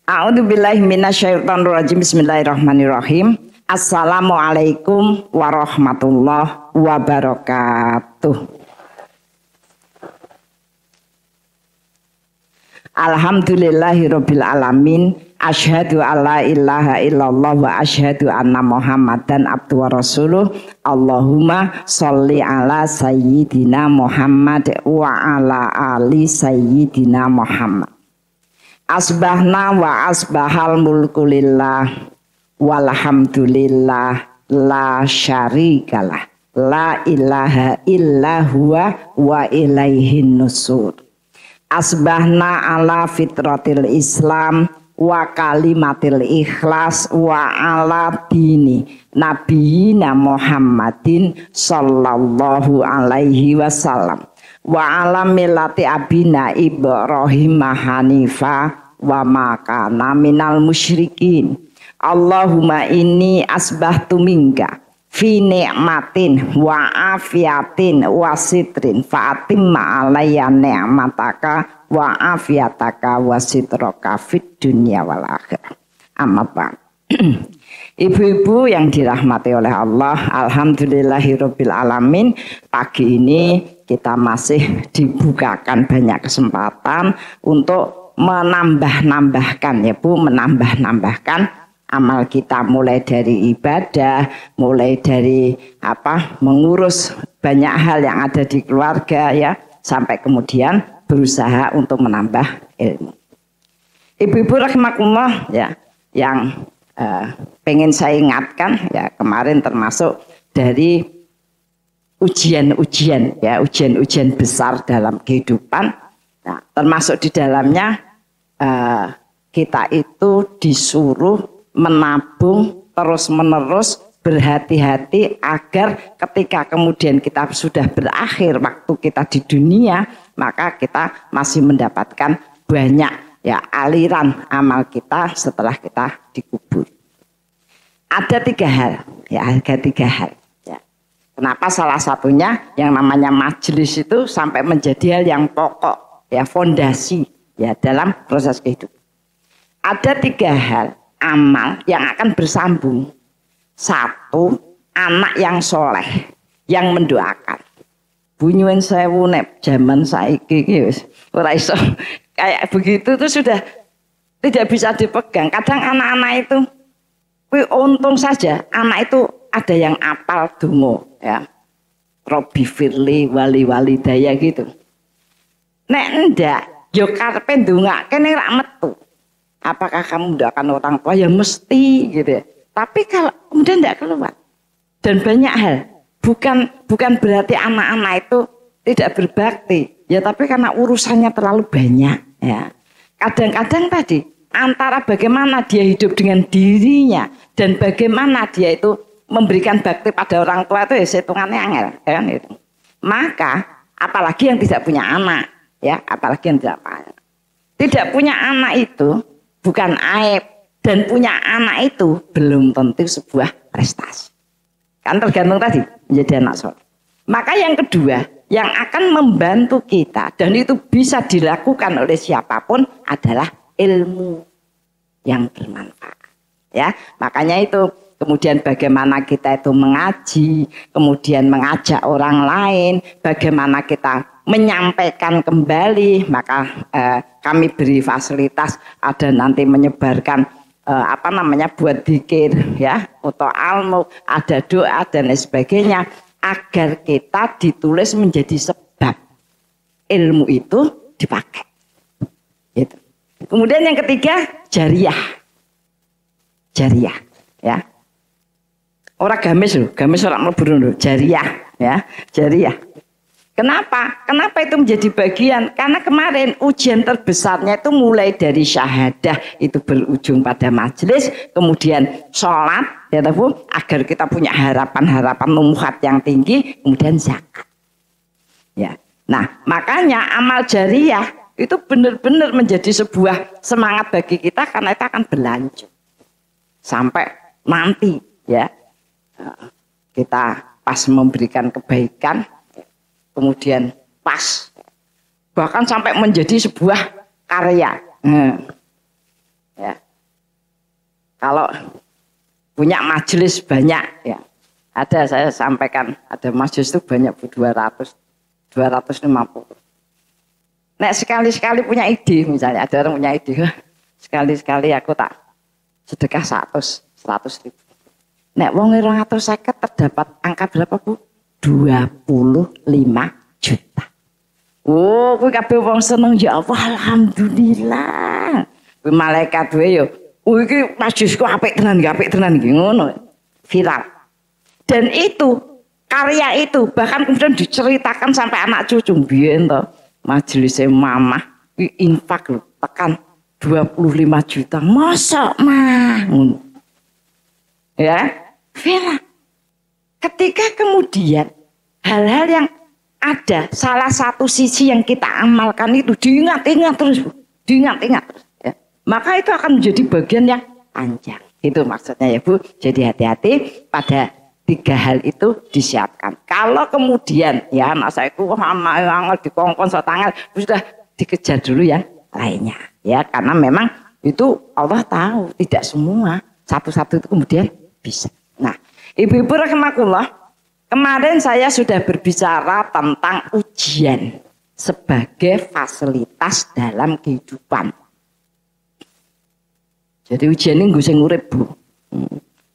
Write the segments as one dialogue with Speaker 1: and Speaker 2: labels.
Speaker 1: A'udzubillahi minasyaitonirrajim. Bismillahirrahmanirrahim. Assalamualaikum warahmatullahi wabarakatuh. Alhamdulillahirabbil alamin. Asyhadu alla ilaha illallah wa asyhadu anna Muhammadan abduhu wa rasuluh. Allahumma sholli ala sayyidina Muhammad wa ala ali sayyidina Muhammad. Asbahna wa asbahal mulku lillah walhamdulillah la syarikalah la ilaha illa huwa wa ilaihin nusur. Asbahna ala fitratil Islam wa kalimatil ikhlas wa ala dini nabiyina Muhammadin sallallahu alaihi wasallam wa ala millati abina Ibrahim hanifa wa makana minal musyrikin. Allahumma inni asbahtu minka fi ni'matin wa afiatin wa sitrin fa'atimma alayya ni'mataka wa afiataka wa sitraka fid dunya wal akhirah. Amma ba'd. Ibu-ibu yang dirahmati oleh Allah, alhamdulillahirabbil alamin. Pagi ini kita masih dibukakan banyak kesempatan untuk menambah-nambahkan ya Bu, menambah-nambahkan amal kita, mulai dari ibadah, mulai dari mengurus banyak hal yang ada di keluarga ya, sampai kemudian berusaha untuk menambah ilmu. Ibu-ibu rahimakumullah ya, yang pengen saya ingatkan ya, kemarin termasuk dari ujian-ujian ya, ujian-ujian besar dalam kehidupan. Nah, termasuk di dalamnya kita itu disuruh menabung terus-menerus, berhati-hati agar ketika kemudian kita sudah berakhir waktu kita di dunia, maka kita masih mendapatkan banyak ya aliran amal kita setelah kita dikubur. Ada 3 hal ya, ada 3 hal ya. Kenapa salah satunya yang namanya majelis itu sampai menjadi hal yang pokok ya, fondasi ya dalam proses kehidupan. Ada 3 hal amal yang akan bersambung. 1, anak yang soleh yang mendoakan. Bunyuin sewu nek zaman saiki iki wis ora iso kayak begitu tuh sudah tidak bisa dipegang. Kadang anak-anak itu untung saja anak itu ada yang apal donga ya. Robbi firli wali walidaya gitu. Nek ndak, yo karepe ndongakne rak metu. Apakah kamu mendoakan orang tua? Ya mesti gitu ya. Tapi kalau kemudian ndak keluar. Dan banyak hal, bukan berarti anak-anak itu tidak berbakti. Ya tapi karena urusannya terlalu banyak ya. Kadang-kadang tadi antara bagaimana dia hidup dengan dirinya dan bagaimana dia itu memberikan bakti pada orang tua itu ya hitungannya angel kan itu. Maka apalagi yang tidak punya anak. Ya, apalagi yang tidak punya anak itu bukan aib, dan punya anak itu belum tentu sebuah prestasi. Kan tergantung tadi menjadi anak soleh. Maka yang kedua yang akan membantu kita dan itu bisa dilakukan oleh siapapun adalah ilmu yang bermanfaat. Ya, makanya itu kemudian bagaimana kita itu mengaji, kemudian mengajak orang lain, bagaimana kita menyampaikan kembali, maka kami beri fasilitas ada nanti menyebarkan buat dzikir ya, atau almu, ada doa dan lain sebagainya agar kita ditulis menjadi sebab ilmu itu dipakai. Gitu. Kemudian yang ketiga jariah ya. Orang gamis loh, gamis orang mlebu lho, jariah ya, jariah. Kenapa? Kenapa itu menjadi bagian? Karena kemarin ujian terbesarnya itu mulai dari syahadah itu berujung pada majelis, kemudian sholat, ya tahu, agar kita punya harapan-harapan numuhat yang tinggi, kemudian zakat. Ya, nah makanya amal jariah itu benar-benar menjadi sebuah semangat bagi kita karena itu akan berlanjut sampai nanti, ya kita pas memberikan kebaikan. Kemudian pas, bahkan sampai menjadi sebuah karya. Ya. kalau punya majelis banyak ya. Ada saya sampaikan, ada majelis itu banyak 250. Nek sekali-sekali punya ide misalnya, ada orang punya ide, sekali-sekali aku tak sedekah 100 ribu. Nek wong 250 terdapat angka berapa Bu? 25 juta. Oh, kuwi kabeh wong seneng ya Allah, alhamdulillah. Kuwi malaikat wae yo. Oh iki majelisku apik tenan iki ngono. Viral. Dan itu karya itu bahkan kemudian diceritakan sampai anak cucu biyen to. Majelisnya mamah infak lho, tekan 25 juta. Masa mah ngono. Ya, viral. Ketika kemudian hal-hal yang ada salah satu sisi yang kita amalkan itu diingat-ingat terus, ya. Maka itu akan menjadi bagian yang panjang. Itu maksudnya ya Bu. Jadi hati-hati pada 3 hal itu disiapkan. Kalau kemudian ya anak saya itu angel dikongkon tangan sudah dikejar dulu yang lainnya. Ya karena memang itu Allah tahu tidak semua satu-satu itu kemudian bisa. Nah, Ibu-ibu rahimakumullah, kemarin saya sudah berbicara tentang ujian sebagai fasilitas dalam kehidupan. Jadi ujian ini gue sing urip Bu.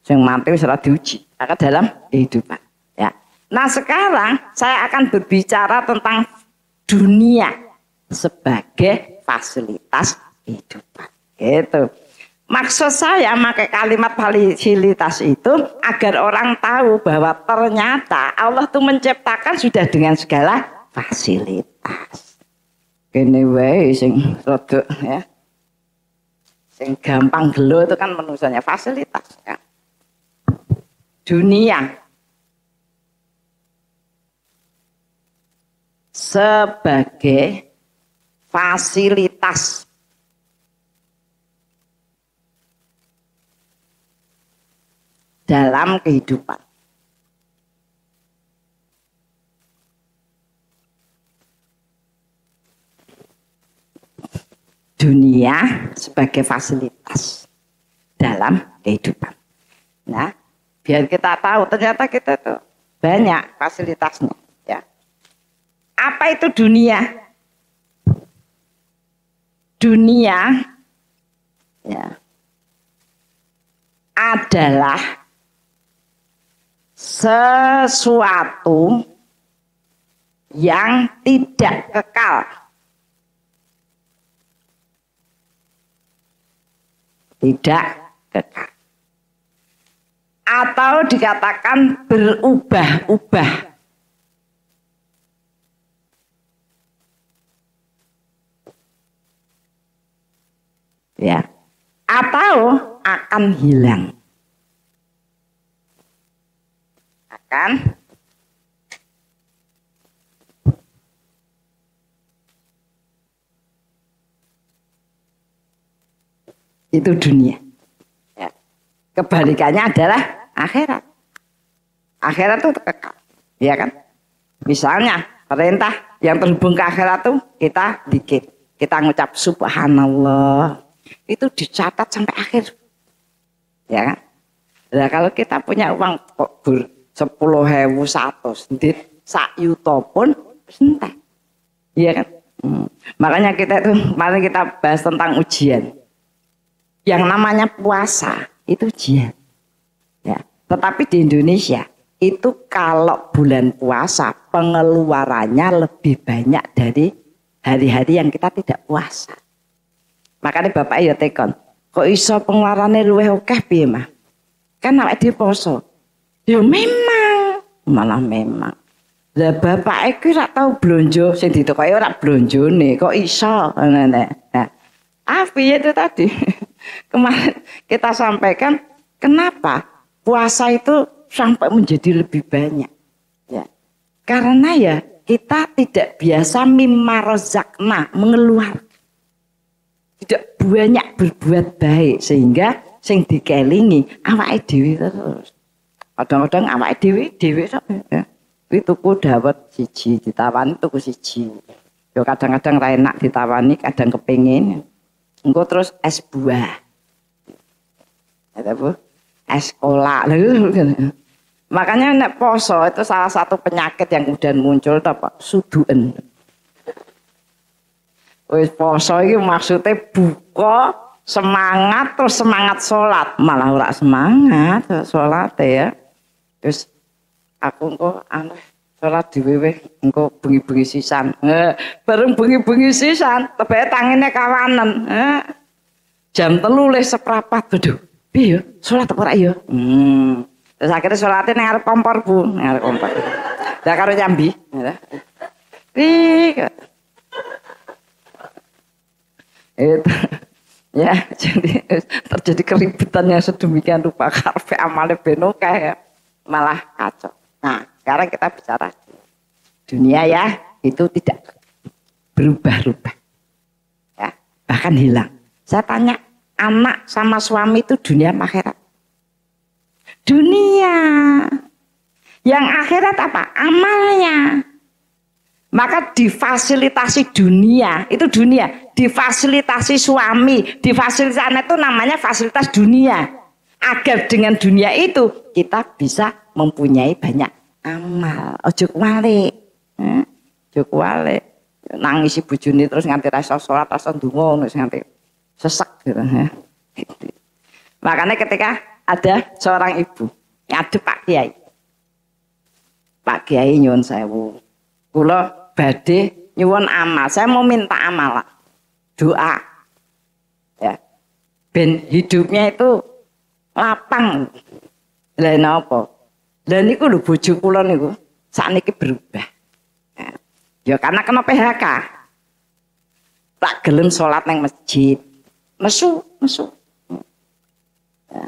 Speaker 1: Yang mati wis ora diuji, akan dalam kehidupan. Ya. Nah sekarang saya akan berbicara tentang dunia sebagai fasilitas kehidupan. Gitu. Maksud saya pakai kalimat fasilitas itu agar orang tahu bahwa ternyata Allah tuh menciptakan sudah dengan segala fasilitas. Kene wae sing rodok ya. Sing gampang gelo itu kan menusanya fasilitas ya. Dunia sebagai fasilitas dalam kehidupan. Dunia sebagai fasilitas dalam kehidupan. Nah, biar kita tahu ternyata kita tuh banyak fasilitasnya ya. Apa itu dunia? Dunia ya adalah sesuatu yang tidak kekal. Tidak kekal. Atau dikatakan berubah-ubah. Ya. Atau akan hilang. Akan itu dunia. Ya. Kebalikannya adalah akhirat. Akhirat itu kekal, ya kan? Misalnya perintah yang terhubung ke akhirat itu kita dikit, kita ngucap subhanallah, itu dicatat sampai akhir, ya kan? Nah kalau kita punya uang kok 10.100, ndit sak yuto pun entek, ya kan? Makanya kita itu, mari kita bahas tentang ujian. Yang namanya puasa itu ujian. Ya. Tetapi di Indonesia itu kalau bulan puasa pengeluarannya lebih banyak dari hari-hari yang kita tidak puasa. Makanya Bapak ya tekon, kok iso pengeluarannya luwih akeh piye mah? Kan awake dhewe poso. Ya memang, malah memang. Lah bapak iki ora tau blonjo sing ditokoki ora blonjone, kok iso ngene. Nah, piye itu tadi? Kemarin kita sampaikan kenapa puasa itu sampai menjadi lebih banyak. Ya. Karena ya kita tidak biasa mimma rozakna mengeluarkan. Tidak banyak berbuat baik sehingga sing dikelingi awake dhewe terus. Kadang-kadang awake dhewe ya. Kuwi tuku dawet siji ditawani tuku siji. Yo kadang-kadang ra enak ditawani, kadang kepengin. Engko terus es buah. Ya, Bu. Es kolak. Makanya nek poso itu salah satu penyakit yang kemudian muncul itu apa? Suduen. Wis poso iki maksudnya buka semangat terus semangat sholat, malah ora semangat sholat ya. Terus aku engko sholat diwewe engko bengi-bengi sisan. Bareng bengi-bengi sisan, tebake tangine kawanen. Jam 3:15 waduh. Piye sholat apa ora ya? Terus akhirnya sholatnya nang arep kompor, Bu, nang arep kompor. Lah karo nyambi. Itu ya, jadi terjadi keributan yang sedemikian rupa karpe amale benoka ya, malah kacau. Nah, sekarang kita bicara dunia ya, itu tidak berubah-ubah ya, bahkan hilang. Saya tanya, anak sama suami itu dunia apa akhirat? Dunia. Yang akhirat apa? Amalnya. Maka difasilitasi dunia, itu dunia, difasilitasi suami, difasilitasi anak itu namanya fasilitas dunia. Agar dengan dunia itu kita bisa mempunyai banyak amal. Ojo kuwalik. Ojo kuwalik. Nangisi bojone terus nganti ra iso salat, ra iso ndonga terus nganti sesek gitu ya. Makanya ketika ada seorang ibu ngadep Pak Kiai. Pak Kiai nyuwun sewu. Kula badhe nyuwun amal. Saya mau minta amal, doa. Ya. Ben hidupnya itu lapang. Lah napa? Lah niku lho bojo kula niku sakniki berubah. Ya karena kena PHK. Tak gelem salat nang masjid. Nesu. Ya.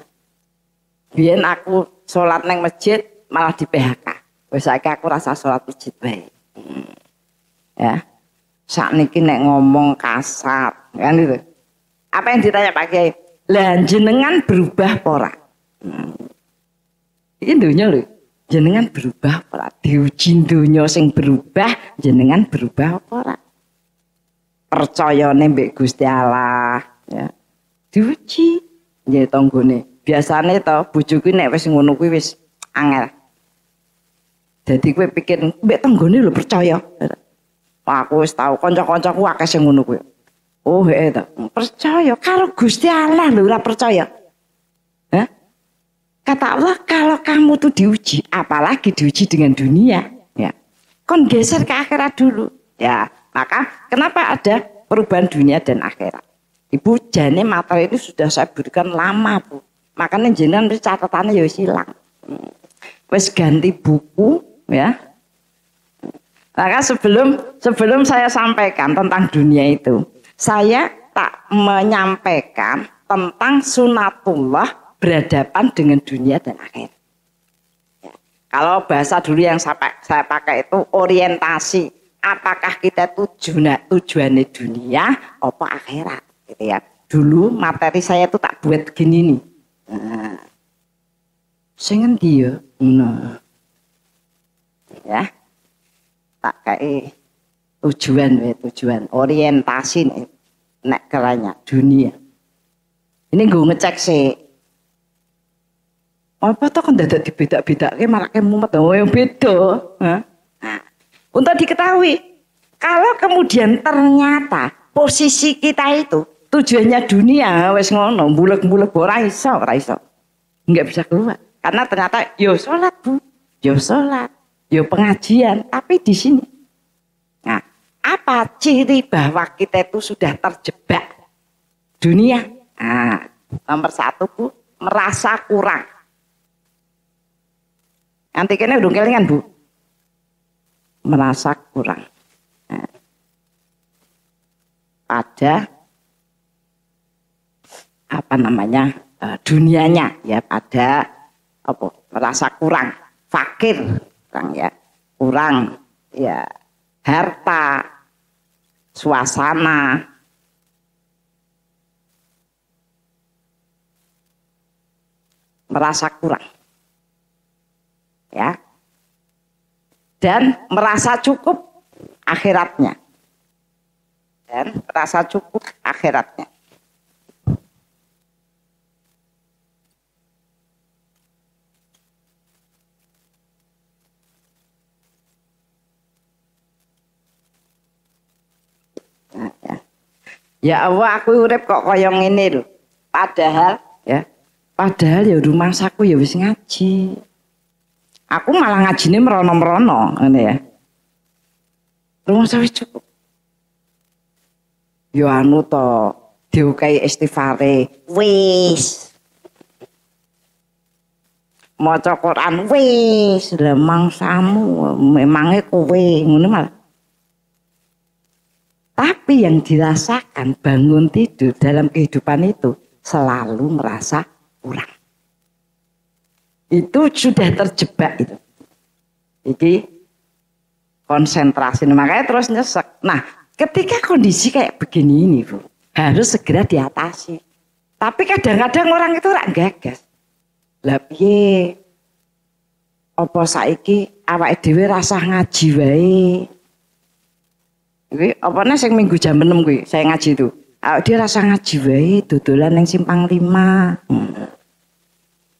Speaker 1: Biyen aku salat nang masjid malah di PHK. Wis saiki aku rasa salat masjid bae. Ya, sakniki nek ngomong kasar, kan itu. Apa yang ditanya Pak Kiai? Lah jenengan berubah apa ora? Iki donya lho, jenengan berubah apa ora? Diuji donya sing berubah, jenengan berubah apa ora? Percayane mbek Gusti Allah, ya. Diuji nggih tanggane. Biasane to bojoku nek wis ngono kuwi wis angel. Jadi gue pikir, mbak tanggane lho percaya. Aku wis tahu kanca-kancaku akeh sing ngono kuwi. Oh, ta. Percaya karo Gusti Allah lho ora percaya. Hah? Kata Allah, kalau kamu tuh diuji, apalagi diuji dengan dunia, ya. Kon geser ke akhirat dulu. Ya, maka kenapa ada perubahan dunia dan akhirat? Ibu jane materi itu sudah saya berikan lama, Bu. Makanya jenengan catatannya ya wis ilang. Wis ganti buku, ya. Maka sebelum saya sampaikan tentang dunia itu, saya tak menyampaikan tentang sunatullah berhadapan dengan dunia dan akhirat. Ya. Kalau bahasa dulu yang saya pakai itu orientasi, apakah kita tujuannya dunia apa akhirat, gitu ya. Dulu materi saya itu tak buat begini nih. Nah, sing endi ya? Nah. Ya. Tak kayak tujuan orientasi nek kelanya dunia. Ini gue ngecek sih. Apa tuh kan dadak dibeda-bedake malah mumet yang beda. Nah, untuk diketahui kalau kemudian ternyata posisi kita itu tujuannya dunia wes ngono bulek-bulek ora iso. Enggak bisa keluar karena ternyata yo sholat, Bu. Yo sholat. Ya pengajian, tapi di sini. Nah, apa ciri bahwa kita itu sudah terjebak dunia? Nah, nomor 1, Bu, merasa kurang. Nanti kene udah kelingan, Bu. Merasa kurang. Nah, pada apa namanya dunianya ya pada apa merasa kurang, fakir. Kurang ya harta, suasana, merasa kurang, ya, dan merasa cukup akhiratnya, Ya Allah, aku urip kok kaya ngene lho. Padahal ya rumah saku ya wis ngaji. Aku malah ngajine merono-merono ngene ya. Rumah saku cukup. Yo anu to, diukai istighfare. Wis. Maca Quran wis, lha mangsamu memange kowe ngono malah. Tapi yang dirasakan bangun tidur dalam kehidupan itu selalu merasa kurang. Itu sudah terjebak itu. Jadi konsentrasi, makanya terus nyesek. Nah, ketika kondisi kayak begini ini, Bu, harus segera diatasi. Tapi kadang-kadang orang itu rak gagas. Lah piye? Apa saiki awake dhewe rasa ngaji wae? Kuwi opone sing minggu jam 6 kuwi saya ngaji itu. Dia rasa ngaji wae dodolan ning Simpang 5.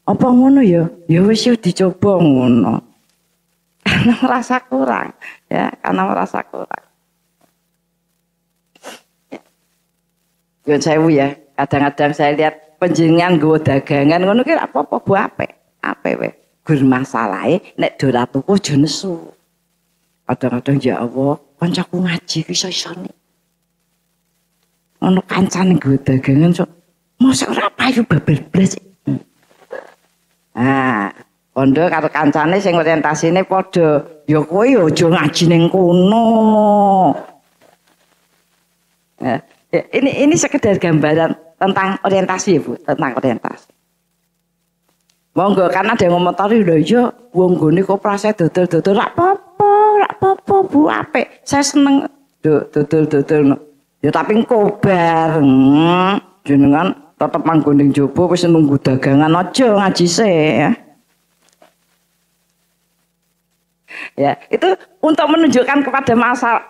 Speaker 1: Apa ngono ya? Ya wis yo dicoba ngono. Karena merasa kurang, ya, karena merasa kurang. Yo sewu ya, kadang-kadang saya lihat panjenengan nggo dagangan ngono ki apa-apa bu apik. Apik wae. Gur masalahe nek dora tuku aja nesu. Kadang-kadang ya Allah, kancaku ngaji ki iso-isone. Ono kancane nggo dagangan sok mosok ora payu babel blas. Nah, kondo karo kancane sing orientasine padha, ya kowe ya aja ngaji ning kono. Nah, ini sekedar gambaran tentang orientasi ya Bu, tentang orientasi. Monggo karena ada yang ngomentari lho ya wong nggone koperasi dodol-dodol rak apa-apa Bu apik. Saya seneng dodol-dodol. Ya tapi kobar. Jenengan tetep manggon ning jaba wis nunggu dagangan aja ngaji se ya. Ya, itu untuk menunjukkan kepada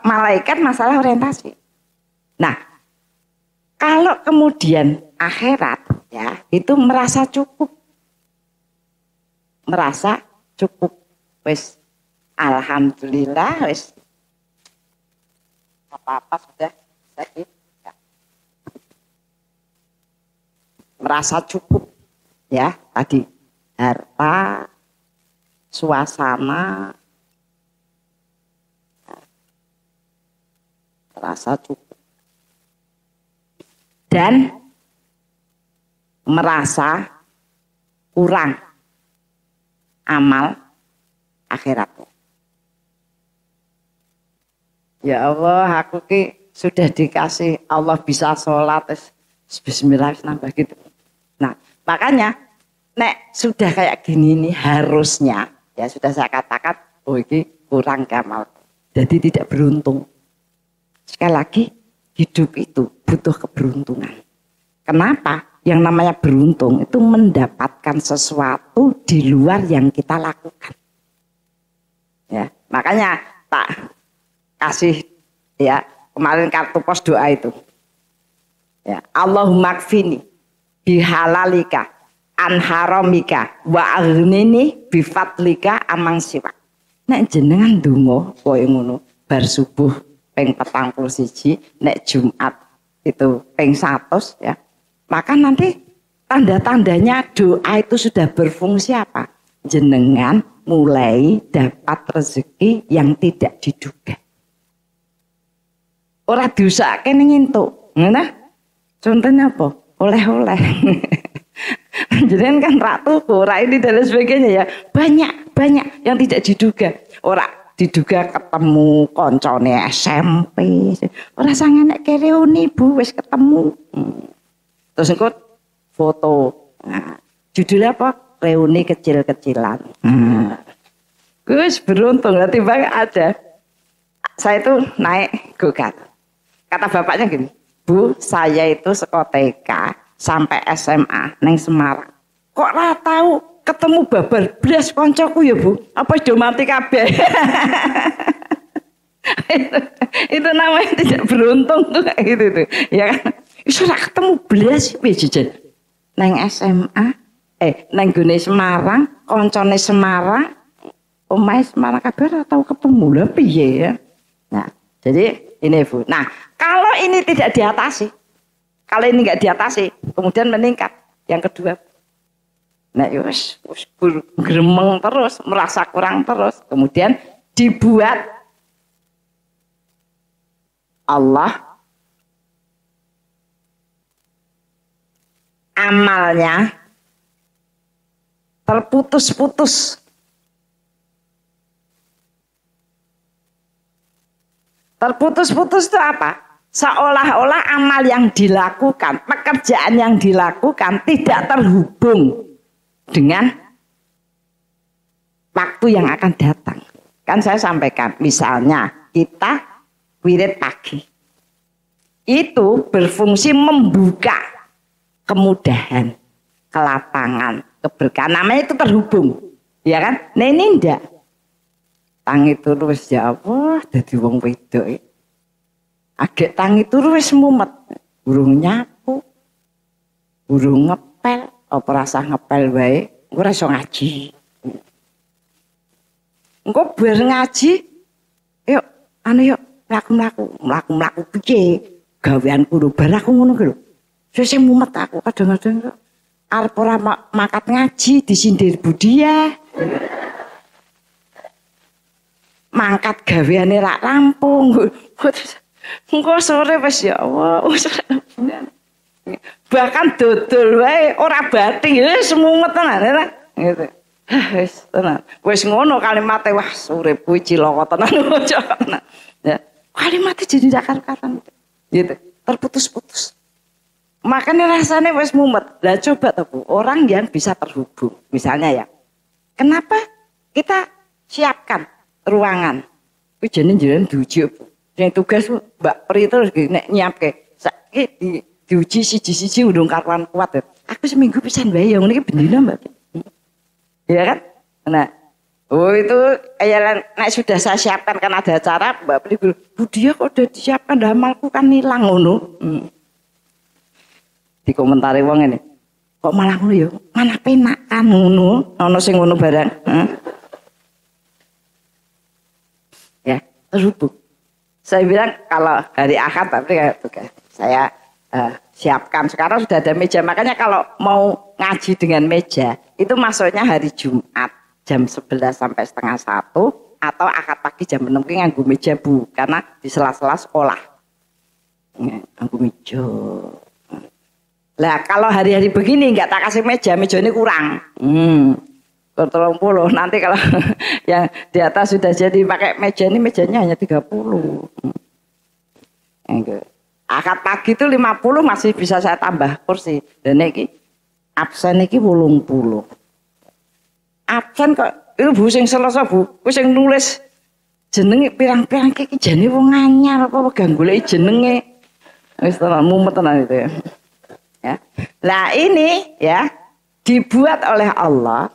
Speaker 1: malaikat masalah orientasi. Nah, kalau kemudian akhirat ya, itu merasa cukup. Merasa cukup. Wis alhamdulillah wis apa-apa sudah sakit. Ya. Merasa cukup ya tadi harta, suasana, merasa cukup dan merasa kurang amal akhiratnya. Ya Allah, aku ki sudah dikasih Allah bisa sholat, bismillah nambah gitu. Nah, makanya nek sudah kayak gini nih harusnya ya sudah saya katakan, oh ini kurang amal. Jadi tidak beruntung. Sekali lagi hidup itu butuh keberuntungan. Kenapa? Yang namanya beruntung itu mendapatkan sesuatu di luar yang kita lakukan. Ya, makanya tak kasih ya kemarin kartu pos doa itu. Ya, Allahumma kfini bihalalika an haramika wa aghnini bifadlika amang siwa. Nek jenengan ndonga koyo ngono bar subuh ping 41, nek Jumat itu ping 100 ya. Maka nanti tanda-tandanya doa itu sudah berfungsi apa? Jenengan mulai dapat rezeki yang tidak diduga. Ora diusahake ning entuk. Ngono. Contohnya apa? Oleh-oleh. Jenengan kan ratu, ora ini dan sebagainya ya. Banyak yang tidak diduga. Ora diduga ketemu koncone SMP. Ora sange nek reuni Bu wis ketemu. Terus engko foto. Nah, judulnya apa? Reuni kecil-kecilan. Gus beruntung tiba ada. Saya itu naik go-kart. Kata bapaknya gini, Bu, saya itu sekolah TK sampai SMA neng Semarang. Kok ora tahu ketemu babar blas koncoku ya Bu? Apa sudah mati kabeh? itu namanya tidak beruntung tuh kayak gitu tuh. Ya kan? Iso ora ketemu blas piye jajan. Neng SMA, neng gone Semarang, koncone Semarang, omahe Semarang kabeh ora tahu ketemu lho piye ya. Nah, jadi ini Bu. Nah, kalau ini tidak diatasi, Kalau ini nggak diatasi, kemudian meningkat. Yang kedua, nah wis gremeng terus, merasa kurang terus, kemudian dibuat Allah amalnya terputus-putus. Terputus-putus itu apa? Seolah-olah amal yang dilakukan, pekerjaan yang dilakukan tidak terhubung dengan waktu yang akan datang. Kan saya sampaikan, misalnya kita wirid pagi, itu berfungsi membuka kemudahan, kelapangan, keberkahan. Namanya itu terhubung, ya kan? Nah ini enggak. Tangi terus ya Allah, jadi wong wedok. Agak tangi turu wis mumet, burung nyapu, burung ngepel, apa rasa ngepel wae, ora iso ngaji. Engko bar ngaji, yuk, yuk mlaku piye? Gaweanku lho, bar aku ngono ki lho. Sesuk mumet aku kadang-kadang kok arep ora makat ngaji disindir Budia. Mangkat gaweane rak rampung. Engko sore wis ya Allah. Bahkan dodol wae ora bating wis mumet tenan gitu. Wis tenan. Wis ngono kalimate wah urip kuwi cilaka tenan. Ya, kalimate jadi dakar-karan gitu. Terputus-putus. Makanya rasanya wis mumet. Lah coba tuh Bu, orang yang bisa terhubung. Misalnya ya. Kenapa kita siapkan ruangan? Kuwi jeneng diuji Bu. Yang tugas Mbak Pri terus nek nyiapke saiki diuji siji-siji urung karuan kuat. Aku seminggu pisan wae ya ngene iki bendina Mbak. Ya kan? Nah, oh itu kayak nek sudah saya siapkan kan ada acara Mbak Pri bilang, "Bu dia kok udah disiapkan dah amalku kan hilang ngono." Di komentari wong ini. Kok malah ngono ya? Mana penak kan ngono, ana sing ngono barang. Ya, terhubung. Saya bilang kalau hari Ahad tapi saya siapkan. Sekarang sudah ada meja. Makanya kalau mau ngaji dengan meja itu masuknya hari Jumat jam 11 sampai setengah 1 atau Ahad pagi jam 6 nganggo meja Bu, karena di sela-sela sekolah. Nganggo meja. Lah kalau hari-hari begini nggak tak kasih meja, meja ini kurang. 30 nanti kalau yang di atas sudah jadi pakai meja ini mejanya hanya 30. Akad pagi itu 50 masih bisa saya tambah kursi. Dan ini absen ini 80. Absen kok itu Bu sing selesai Bu, sing nulis jenenge pirang-pirang iki jane wong anyar apa gang golek jenenge. Wis tenan mumet tenan itu ya. Ya. Lah ini ya dibuat oleh Allah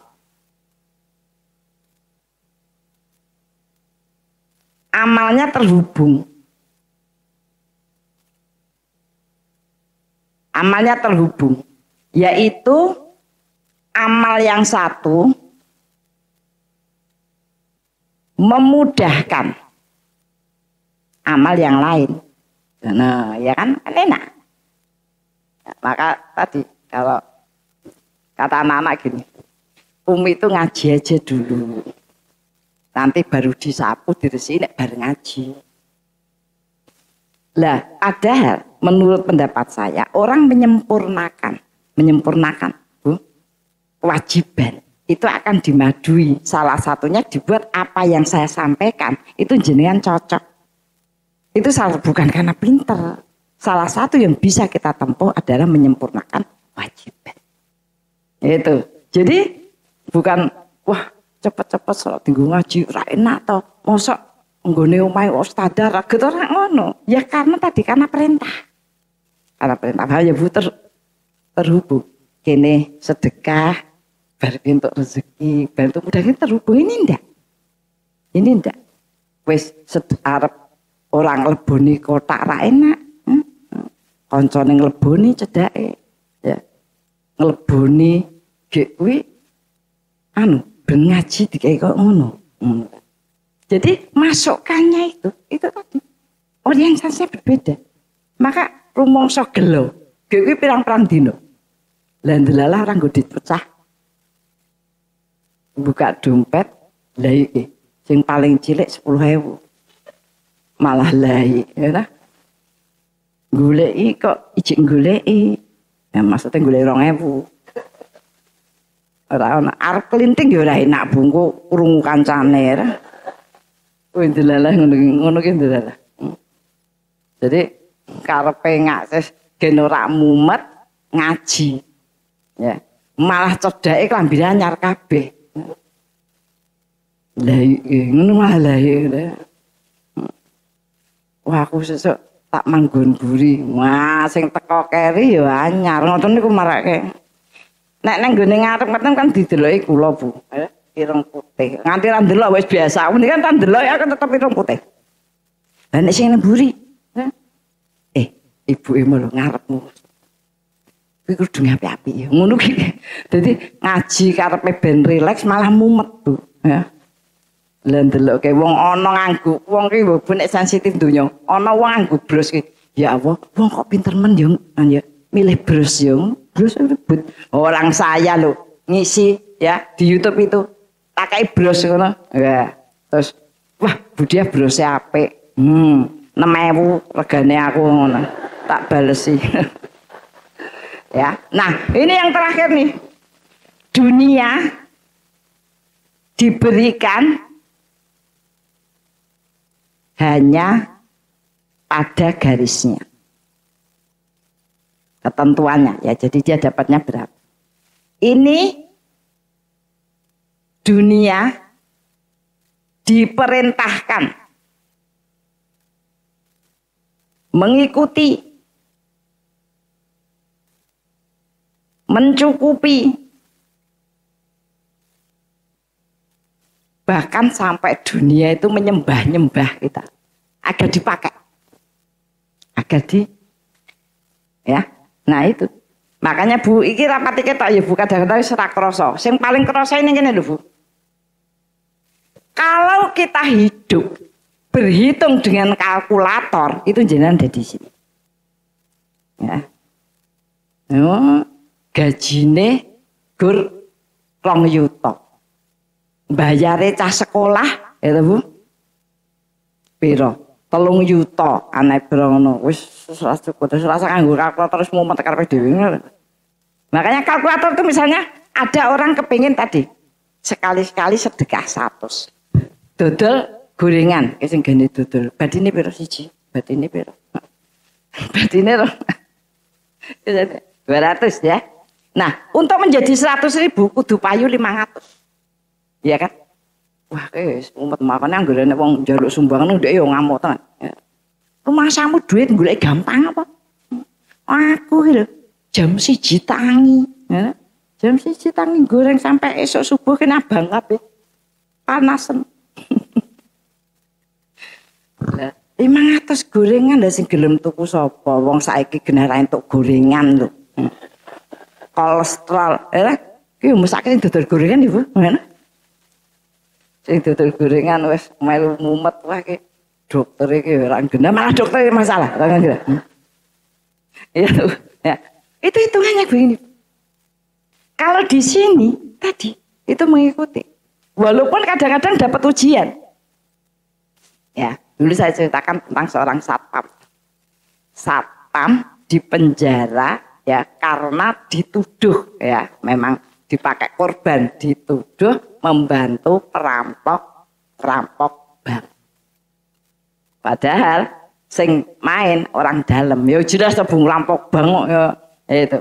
Speaker 1: amalnya terhubung. Amalnya terhubung. Yaitu amal yang satu memudahkan amal yang lain. Nah, ya kan enak. Maka tadi kalau kata anak-anak gini, Umi itu ngaji aja dulu. Nanti baru disapu diri sini baru ngaji. Lah, padahal menurut pendapat saya orang menyempurnakan Bu, kewajiban itu akan dimadui. Salah satunya dibuat apa yang saya sampaikan itu jenengan cocok. Itu bukan karena pinter. Salah satu yang bisa kita tempuh adalah menyempurnakan kewajiban. Itu. Jadi bukan wah cepet-cepet sok tinggu ngaji ra enak to. Mosok nggone omahe ustadzah ra gitu ora ngono. Ya karena perintah. Karena perintah ya Bu terhubung. Kene sedekah, bar untuk rezeki, bar untuk mudah terhubung ini ndak. Ini ndak. Wis arep orang leboni kotak ra enak. Kancane ngleboni cedake. Ya. Ngleboni gek kuwi ben ngaji dikai kok ngono. Jadi masukannya itu tadi orientasinya berbeda. Maka rumangsa gelo kuwi pirang-pirang dino. Lah ndelalah ora nggo dipecah. Buka dompet, lah iki sing paling cilik 10.000. Malah lai, ya ta? Goleki kok ijik goleki. Ya maksudnya golek 2.000. Ora ana arep klinting ya ora enak bungku krungu kancane. Kuwi ndelalah ngono ki ndelalah. Jadi karepe ngakses gen ora mumet ngaji. Ya, malah cedake klambine anyar kabeh. Lah ngono malah ya. Wah aku sesuk tak manggon buri. Wah sing teko keri ya anyar. Ngoten niku marake. Nek nang gone ngarep ngoten kan dideloki kula Bu. Ireng putih. Nganti ra ndelok wis biasa. Muni kan tak ndelok ya kan tetep ireng putih. Lah nek sing nang buri. Ibuke lho ngarepmu. Kuwi kudu ngapi-api ya. Ngono ki. Dadi ngaji karepe ben rileks malah mumet Bu. Ya. Lah ndelokke wong ana ngangguk, wong ki mbok nek sensitif donya. Ana wong ngangguk bros ki. Ya Allah, wong kok pinter men yo ya. Milih bros yo. Bros rebut. Orang saya lho ngisi ya di YouTube itu. Takai bros ngono. Ya. Terus wah, Budia brose apik. 6.000 regane aku ngono. Tak balesi. Ya. Nah, ini yang terakhir nih. Dunia diberikan hanya pada garisnya. Ketentuannya ya. Jadi dia dapatnya berapa? Ini dunia diperintahkan mengikuti, mencukupi, bahkan sampai dunia itu menyembah-nyembah kita agar dipakai, agar ya. Nah itu makanya Bu iki rapat iki tak ya Bu kadang-kadang serak kroso. Sing paling kroso ini ngene lho Bu. Kalau kita hidup berhitung dengan kalkulator itu jenengan ada di sini. Ya. Oh, gajine gur 2 yuta. Bayare cah sekolah ya Bu. Piro? 3 yuta anak brono wis rasa nganggo kalkulator terus mumet karepe dhewe. Makanya kalkulator itu misalnya ada orang kepingin tadi sekali-sekali sedekah 100. Dodol gorengan sing gene dodol. Batine piro siji? Batine piro? Batine 200 ya. Nah, untuk menjadi 100.000 kudu payu 500. Iya kan? Wah, wis umet makane anggere wong njaluk sumbangan ndek yo ngamuk tenan. Rumah samu duit golek gampang apa? Aku iki lho jam 1 tangi, ya. Jam 1 tangi goreng sampai esok subuh kena abang kabeh. Panasen. Lah 500 gorengan lha sing gelem tuku sapa? Wong saiki genara entuk gorengan lho. Kolesterol, ki mesake dodol gorengan ibu, ngono. Sing dodol gorengan wis melu mumet wae ki. Dokter iki ora genah, malah dokter masalah, kan kira. Ya. Itu hitungannya begini. Kalau di sini tadi itu mengikuti. Walaupun kadang-kadang dapat ujian. Ya, dulu saya ceritakan tentang seorang satpam. Satpam di penjara ya karena dituduh ya, memang dipakai korban, dituduh membantu perampok bank. Padahal sing main orang dalam, ya jelas tabung rampok bank ya itu.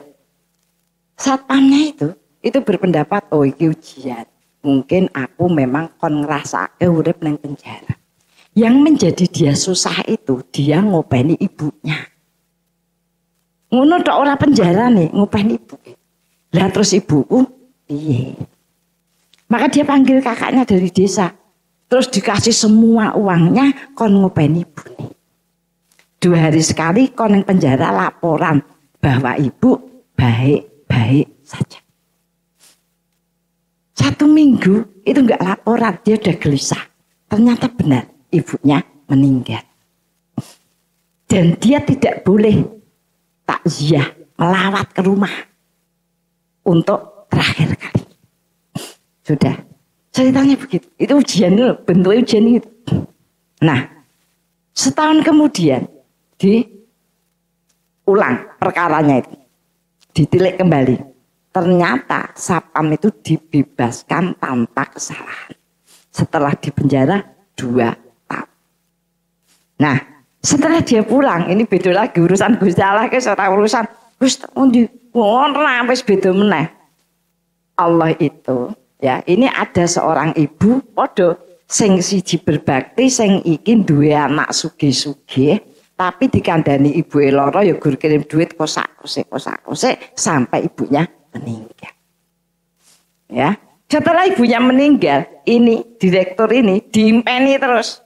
Speaker 1: Satpamnya itu berpendapat oh iki ujian. Mungkin aku memang kon ngrasake urip nang penjara. Yang menjadi dia susah itu dia ngopeni ibunya. Ngono tok ora penjara nih, ngopeni ibu. Lah terus ibuku piye? Maka dia panggil kakaknya dari desa. Terus dikasih semua uangnya kon ngopeni ibu nih. 2 hari sekali kon yang penjara laporan bahwa ibu baik-baik saja. 1 minggu itu enggak laporan, dia udah gelisah. Ternyata benar ibunya meninggal. Dan dia tidak boleh takziah melawat ke rumah untuk terakhir kali. Sudah, ceritanya begitu. Itu ujian loh, bentuknya ujian itu. Nah, setahun kemudian diulang perkaranya itu, ditilik kembali. Ternyata Sapam itu dibebaskan tanpa kesalahan setelah dipenjara 2 tahun. Nah, setelah dia pulang, ini beda lagi urusan Gusti Allah ke urusan Gusti Allah wis beda meneh. Allah itu ya, ini ada seorang ibu podo sing siji berbakti, sing iki duwe anak sugih-sugih, tapi dikandani ibu lara ya gur kirim duit kosak-kosek sampai ibunya meninggal. Ya, setelah ibunya meninggal, ini direktur ini diimpeni terus.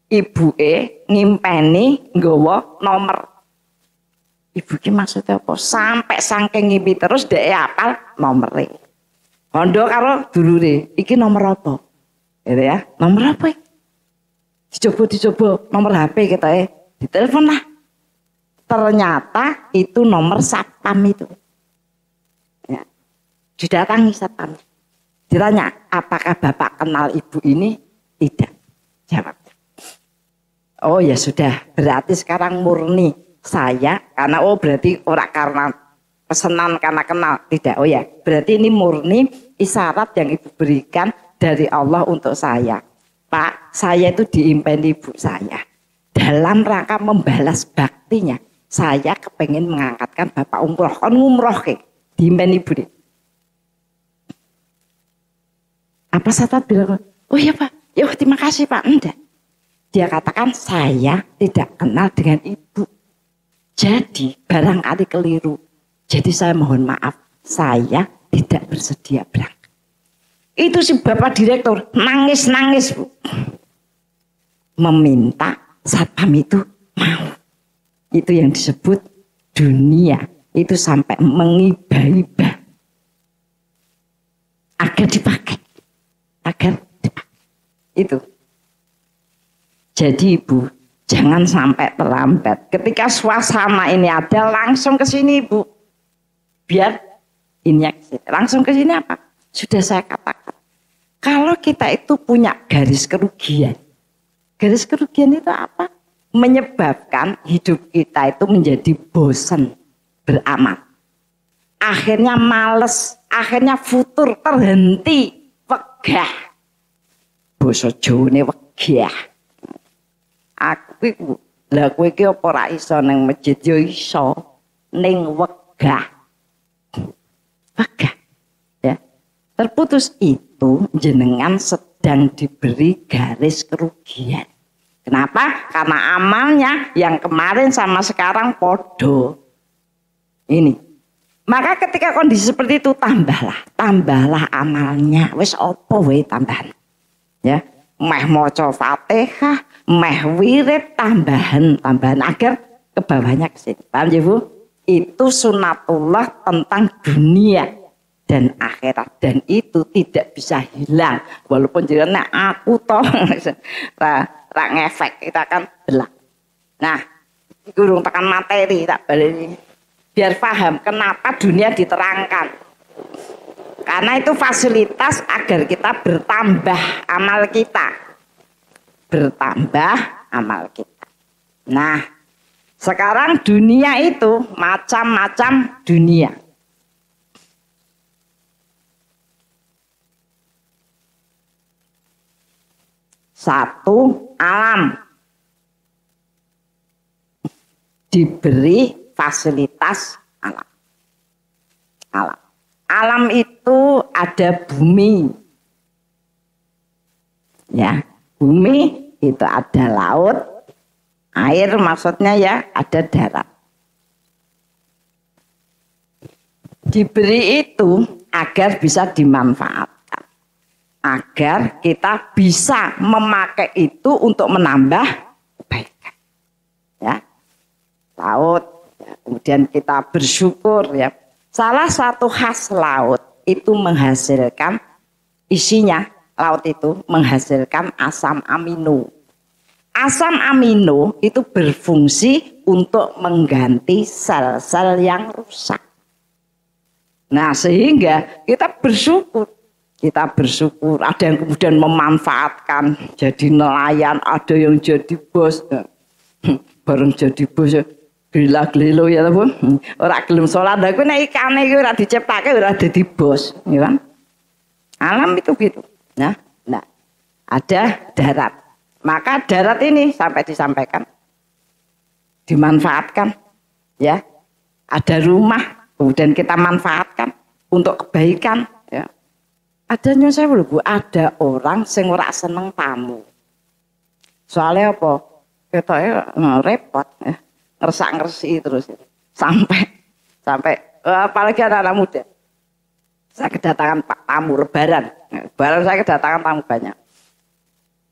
Speaker 1: Ibuke ngimpeni nggawa nomor. Ibu ki maksudnya apa? Sampai saking ngimpi terus dhek apal nomere. Kondo karo dulure, iki nomor apa? Gitu ya, nomor apa? Dicoba nomor HP kita ditelepon lah. Ternyata itu nomor Sapam itu. Ya. Didatangi Sapam. Ditanya, apakah Bapak kenal ibu ini? Tidak. Jawab. Oh ya sudah, berarti sekarang murni saya karena berarti orang karena pesanan karena kenal, tidak. Oh ya, berarti ini murni isyarat yang ibu berikan dari Allah untuk saya. Pak, saya itu diimpeni ibu saya. Dalam rangka membalas baktinya, saya kepengen mengangkatkan Bapak umroh. Kan umroh ke, diimpeni ibu deh. Apa Sapam bilang, oh ya Pak, ya terima kasih Pak. Enggak. Dia katakan saya tidak kenal dengan ibu. Jadi barangkali keliru. Jadi saya mohon maaf, saya tidak bersedia berangkat. Itu si Bapak Direktur nangis-nangis Bu. Meminta Sapam itu mau. Itu yang disebut dunia. Itu sampai mengibah-ibah. Agar dipakai. Itu. Jadi Ibu, jangan sampai terlambat. Ketika suasana ini ada, langsung ke sini Ibu. Biar ini langsung ke sini apa? Sudah saya katakan. Kalau kita itu punya garis kerugian. Garis kerugian itu apa? Menyebabkan hidup kita itu menjadi bosan beramal. Akhirnya males, akhirnya futur, terhenti, wegah. Basa Jawane wegah. Aku iku lha kowe iki apa ora iso ning masjid ya iso ning wegah. Wegah. Ya. Terputus itu jenengan sedang diberi garis kerugian. Kenapa? Karena amalnya yang kemarin sama sekarang podo. Ini. Maka ketika kondisi seperti itu tambahlah amalnya. Wis apa wae tambahan. Ya. Meh maca Fatihah, meh wirid tambahan agar ke bawahnya ke sini. Paham ya Bu? Itu sunatullah tentang dunia dan akhirat, dan itu tidak bisa hilang walaupun jenenge aku toh ra ngefek, kita akan belak. Nah, gurung tekan materi tak baleni biar paham kenapa dunia diterangkan. Karena itu fasilitas agar kita bertambah amal kita. Bertambah amal kita. Nah, sekarang dunia itu macam-macam dunia. Satu, alam. Diberi fasilitas alam. Alam. Alam itu ada bumi, ya, bumi itu ada laut, air maksudnya ya, ada darat. Diberi itu agar bisa dimanfaatkan, agar kita bisa memakai itu untuk menambah kebaikan, ya, laut. Ya, kemudian kita bersyukur ya. Salah satu khas laut itu menghasilkan isinya, laut itu menghasilkan asam amino. Asam amino itu berfungsi untuk mengganti sel-sel yang rusak. Nah, sehingga kita bersyukur. Kita bersyukur, ada yang kemudian memanfaatkan jadi nelayan, ada yang jadi bos. Bareng jadi bos ya gila-gilo ya Bu. Ora gelem salat, aku nek ikane iki ora diciptake ora dadi bos, ya kan? Alam itu gitu. Nah, ada darat. Maka darat ini sampai disampaikan dimanfaatkan ya. Ada rumah, kemudian kita manfaatkan untuk kebaikan ya. Adanya saya Bu, ada orang sing ora seneng tamu. Soalnya apa? Ketoke repot ya. Ngersak-ngersi terus ya. Sampai apalagi anak-anak muda. Saya kedatangan Pak tamu lebaran. Lebaran saya kedatangan tamu banyak.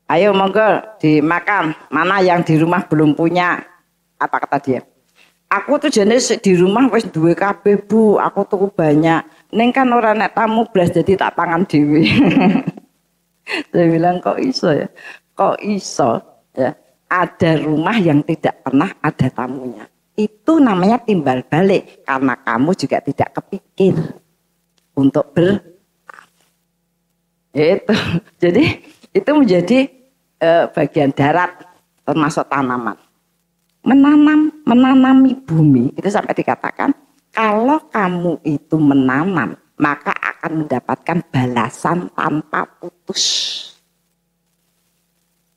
Speaker 1: Ayo monggo dimakan. Mana yang di rumah belum punya? Apa kata dia? Aku tuh jenis di rumah wis duwe kabeh Bu, aku tuku banyak. Neng kan orang nek tamu blas jadi tak pangan dhewe. Saya bilang kok iso ya? Kok iso ya? Ada rumah yang tidak pernah ada tamunya. Itu namanya timbal balik karena kamu juga tidak kepikir untuk itu. Jadi itu menjadi bagian darat termasuk tanaman. Menanami bumi itu sampai dikatakan kalau kamu itu menanam maka akan mendapatkan balasan tanpa putus.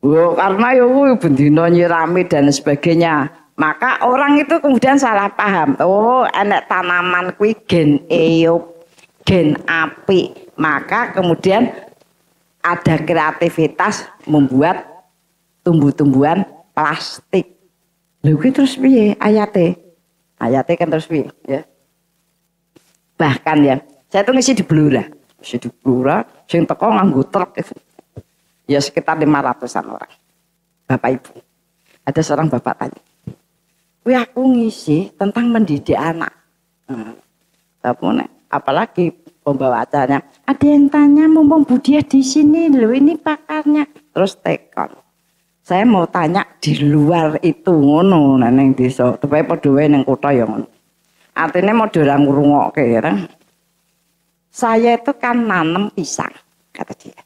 Speaker 1: Oh, karena ya bendino nyirami dan sebagainya. Maka orang itu kemudian salah paham. Oh, enek tanaman kuwi gen eop, gen api. Maka kemudian ada kreativitas membuat tumbuh-tumbuhan plastik. Lha kuwi terus piye ayate? Ayate kan terus piye ya. Bahkan ya, saya tuh ngisi di Blora. Sing teko nganggo truk itu. Ya sekitar 500-an orang. Bapak Ibu. Ada seorang bapak tanya. Wih aku ngisi tentang mendidik anak. Apalagi pembawa acaranya. Ada yang tanya mumpung Budia di sini loh ini pakarnya. Terus tekon. Saya mau tanya di luar itu ngono neng desa. Tapi padha wae ning kota ya ngono. Artinya mau dorang ngrungokke ya. Saya itu kan nanam pisang kata dia.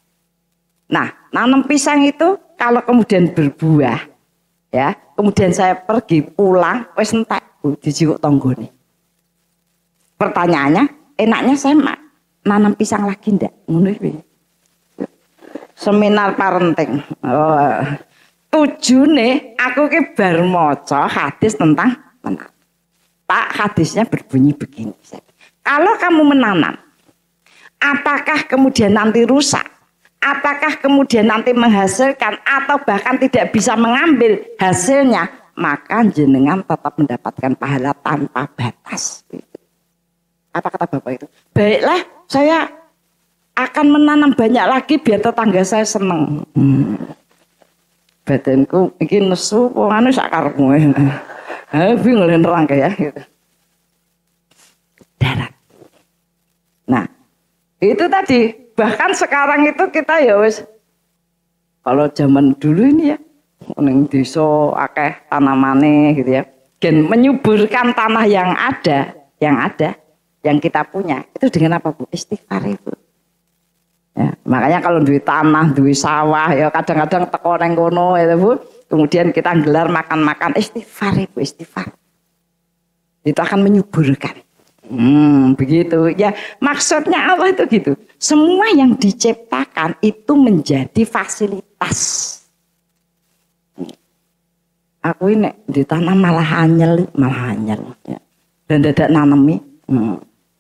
Speaker 1: Nah, nanam pisang itu kalau kemudian berbuah ya, kemudian saya pergi pulang wis entek dijikuk tanggane. Pertanyaannya, enaknya saya nanam pisang lagi ndak? Ngono iki. Seminar parenting. Oh. Tujune aku ki bar maca hadis tentang menanam. Pak, hadisnya berbunyi begini. Kalau kamu menanam, apakah kemudian nanti rusak? Apakah kemudian nanti menghasilkan atau bahkan tidak bisa mengambil hasilnya? Maka jenengan tetap mendapatkan pahala tanpa batas. Apa kata Bapak itu? Baiklah, saya akan menanam banyak lagi biar tetangga saya seneng. Badanku iki nesu wongane sak karepmu. Bingung nerangke ya gitu. Darat. Nah, itu tadi bahkan sekarang itu kita ya wis kalau zaman dulu ini ya ning desa akeh tanamane gitu ya. Dan menyuburkan tanah yang ada, yang kita punya. Itu dengan apa, Bu? Istighfar, Bu. Ya, makanya kalau duit tanah, duit sawah, ya kadang-kadang teko neng kono ya Bu. Kemudian kita gelar makan-makan istighfar Bu, istighfar. Itu akan menyuburkan. Begitu. Ya, maksudnya Allah itu gitu. Semua yang diciptakan itu menjadi fasilitas. Aku ini ditanam malah anyel. Ya. Dan dadak nanemi.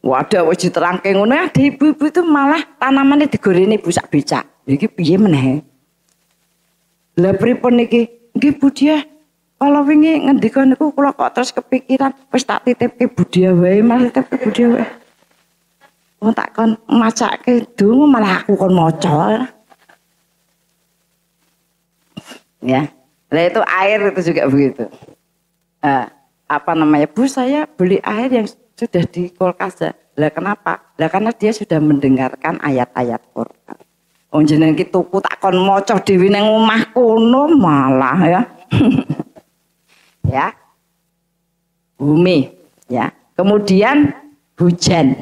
Speaker 1: Waduh wis diterangke ngono ada ibu-ibu itu malah tanamannya digoreni Bu sak becak. Iki piye meneh? Lah pripun iki? Nggih Bu Dia. Kalau wingi ngendika niku kula kok terus kepikiran wis tak titipke Bu Dia wae, malah titipke Bu Dia wae. Wong tak kon macake donga malah aku kon maca. Ya. Lah itu air itu juga begitu. Apa namanya? Bu saya beli air yang sudah di kulkas. Lah kenapa? Lah karena dia sudah mendengarkan ayat-ayat Quran. Wong jeneng iki tuku tak kon maca dhewe nang omah kono malah ya. Ya. Bumi, ya. Kemudian hujan.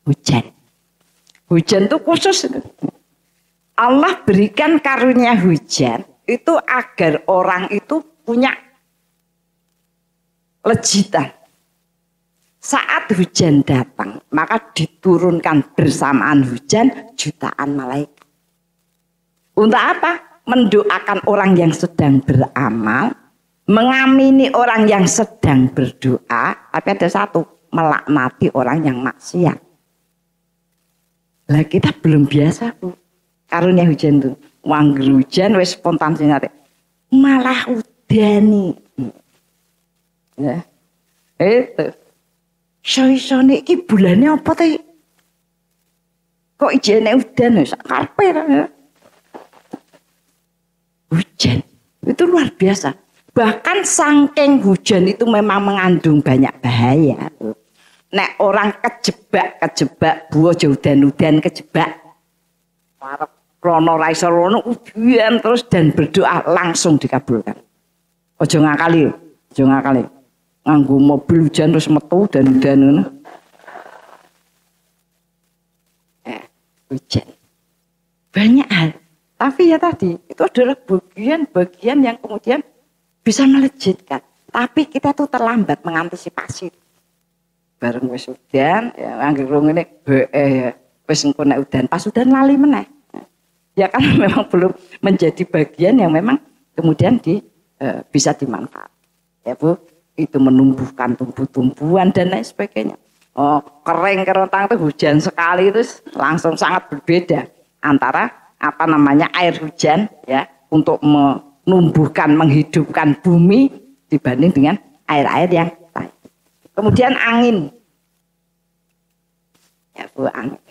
Speaker 1: Hujan. Hujan itu khusus. Allah berikan karunia hujan itu agar orang itu punya lejitan. Saat hujan datang, maka diturunkan bersamaan hujan jutaan malaikat. Untuk apa? Mendoakan orang yang sedang beramal, mengamini orang yang sedang berdoa, tapi ada satu, melaknati orang yang maksiat. Lah kita belum biasa, Bu. Karunia hujan tuh. Wangger hujan wis spontan sinate. Malah udani. Ya. Itu. Soisone iki bulane apa teh? Kok ijene udan sak karepe ya. Hujan itu luar biasa. Bahkan saking hujan itu memang mengandung banyak bahaya. Nek orang kejebak buah udan kejebak. Para krono ra iso rono udan terus dan berdoa langsung dikabulkan. Ojo ngakali. Nganggo mobil hujan terus metu dan ngono. Hujan. Banyak hal. Tapi ya tadi, itu adalah bagian yang kemudian bisa melejitkan. Tapi kita tuh terlambat mengantisipasi. Bareng wis udan, ya anggere ngene ya wis engko nek udan, pas udan lali meneh. Ya kan memang belum menjadi bagian yang memang kemudian bisa dimanfaatkan. Ya Bu, itu menumbuhkan tumbuh-tumbuhan dan lain sebagainya. Oh, kering kerontang itu hujan sekali itu langsung sangat berbeda antara air hujan ya untuk menumbuhkan menghidupkan bumi dibanding dengan air-air yang lain. Kemudian angin. Ya Bu, angin.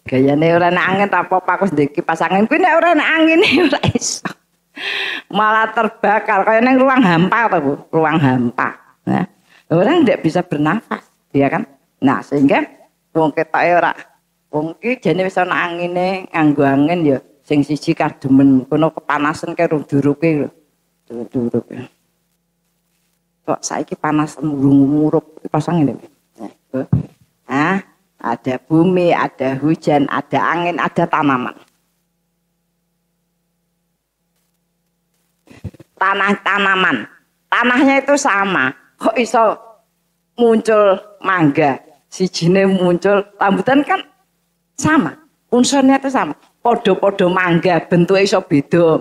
Speaker 1: Gayane ora nek angin tak apa-apa aku ndek kipas angin kuwi nek ora nek angin ora iso. Malah terbakar kayak neng ruang hampa atau Bu, ruang hampa. Nah, orang tidak bisa bernafas, ya kan? Nah, sehingga wong ketok ora wong iki jane wis ana angine, nganggo angin ya sing siji kademen, kono kepanasan kaya duruke lho. Duruk. Kok saiki panas murup pas angin iki. Nah, ada bumi, ada hujan, ada angin, ada tanaman. Tanaman, tanahnya itu sama. Kok iso muncul mangga, sijine muncul rambutan kan sama, unsurnya itu sama. Podo-podo mangga, bentuknya iso beda.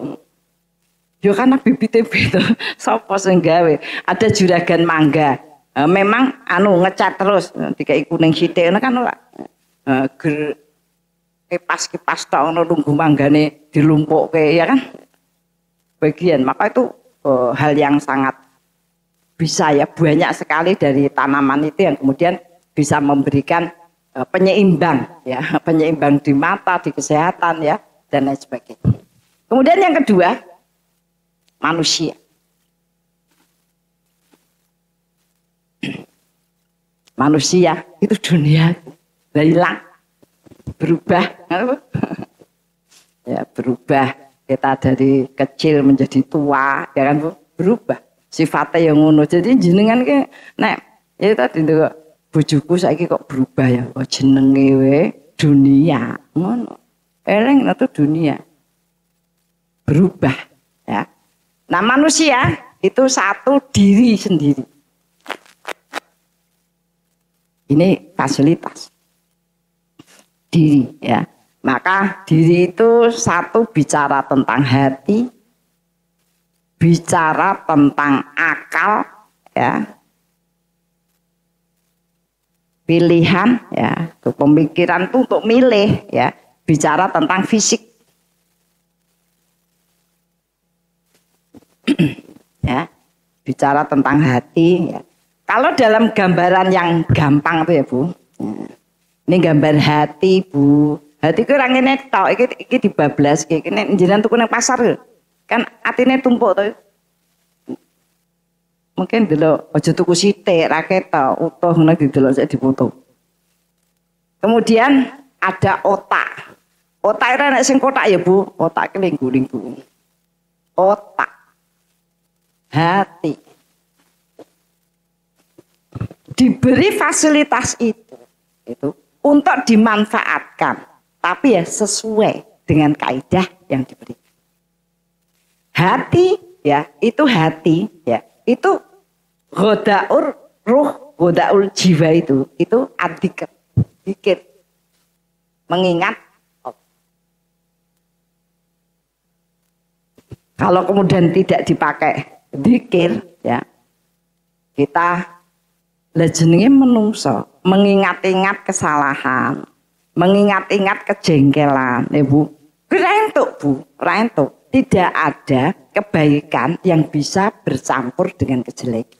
Speaker 1: Yo karena bibitnya beda, sapa sing gawe? Ada juragan mangga, memang ngecat terus, dikai kuning sithik kan ora. Kipas-kipas tok ono nunggu manggane dilumpukke ya kan? Bagian, maka itu hal yang sangat bisa ya, banyak sekali dari tanaman itu yang kemudian bisa memberikan penyeimbang ya, penyeimbang di mata, di kesehatan ya dan lain sebagainya. Kemudian yang kedua, manusia. Manusia itu dunia hilang, berubah ya, berubah. Kita dari kecil menjadi tua, ya kan Bu? Berubah. Sifatnya yang ngono. Jadi jenengan ki nek ya tadi ndek bojoku saiki kok berubah ya. Oh jenenge we dunia. Ngono. Eleng itu dunia. Berubah, ya. Nah, manusia itu satu diri sendiri. Ini fasilitas. Diri, ya. Maka diri itu satu bicara tentang hati, bicara tentang akal, ya, pilihan, ya, itu pemikiran itu untuk milih, ya, bicara tentang fisik, ya, bicara tentang hati. Ya. Kalau dalam gambaran yang gampang tuh ya Bu, ini gambar hati Bu. Hati ku orang ini tau, iki dibablas, iki njenengan tuku nang pasar kan atine tumpuk to. Mungkin delok aja tuku sithik ra ketok, utuh ngono didelok sik dipoto. Kemudian ada otak. Otak itu nek sing kotak ya Bu, otak linggu-linggu. Otak. Hati. Diberi fasilitas itu untuk dimanfaatkan, tapi ya sesuai dengan kaidah yang diberikan. Hati ya, itu ghodaur ruh, ghodaul jiwa itu adzikr, zikir, mengingat. Kalau kemudian tidak dipakai zikir ya, kita jenenge menungso, mengingat-ingat kesalahan, mengingat-ingat kejengkelan, Bu. Rentuk Bu, rentuk. Tidak ada kebaikan yang bisa bercampur dengan kejelekan.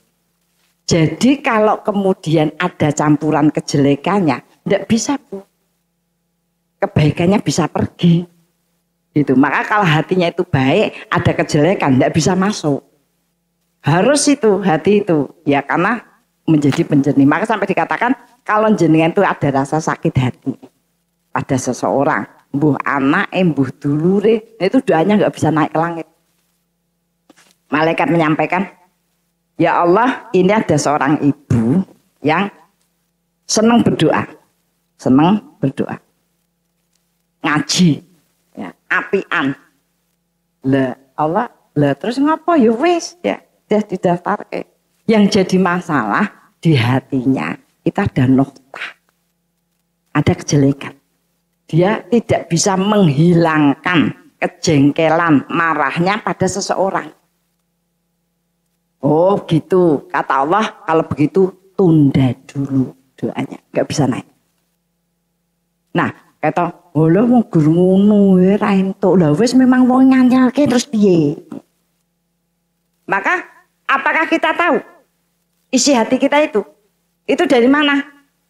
Speaker 1: Jadi kalau kemudian ada campuran kejelekannya, tidak bisa Bu. Kebaikannya bisa pergi. Gitu. Maka kalau hatinya itu baik, ada kejelekan, tidak bisa masuk. Harus itu, hati itu. Ya karena menjadi penjernih. Maka sampai dikatakan kalau jenengan itu ada rasa sakit hati pada seseorang. Mbuh anak, mbuh dulure, itu doanya nggak bisa naik ke langit. Malaikat menyampaikan, ya Allah, ini ada seorang ibu yang senang berdoa, ngaji, ya, apian. Lah Allah, lah terus ngapa ya wis ya, sudah didaftarkan. Yang jadi masalah di hatinya itu ada noktah, ada kejelekan. Dia tidak bisa menghilangkan kejengkelan, marahnya pada seseorang. Oh gitu, kata Allah, kalau begitu tunda dulu doanya, nggak bisa naik. Nah, kata, "Lho wong guru ngono ra entuk. Lah wis memang wong nyanyalke terus piye?" Maka apakah kita tahu isi hati kita itu? Itu dari mana?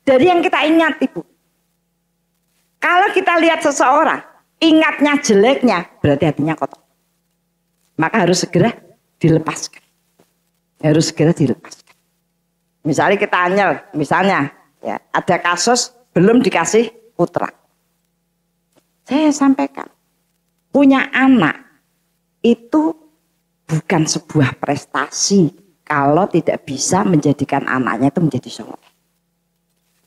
Speaker 1: Dari yang kita ingat, Ibu. Kalau kita lihat seseorang, ingatnya jeleknya, berarti hatinya kotor. Maka harus segera dilepaskan. Misalnya kita anyel, misalnya ya, ada kasus belum dikasih putra. Saya sampaikan, punya anak itu bukan sebuah prestasi kalau tidak bisa menjadikan anaknya itu menjadi soleh.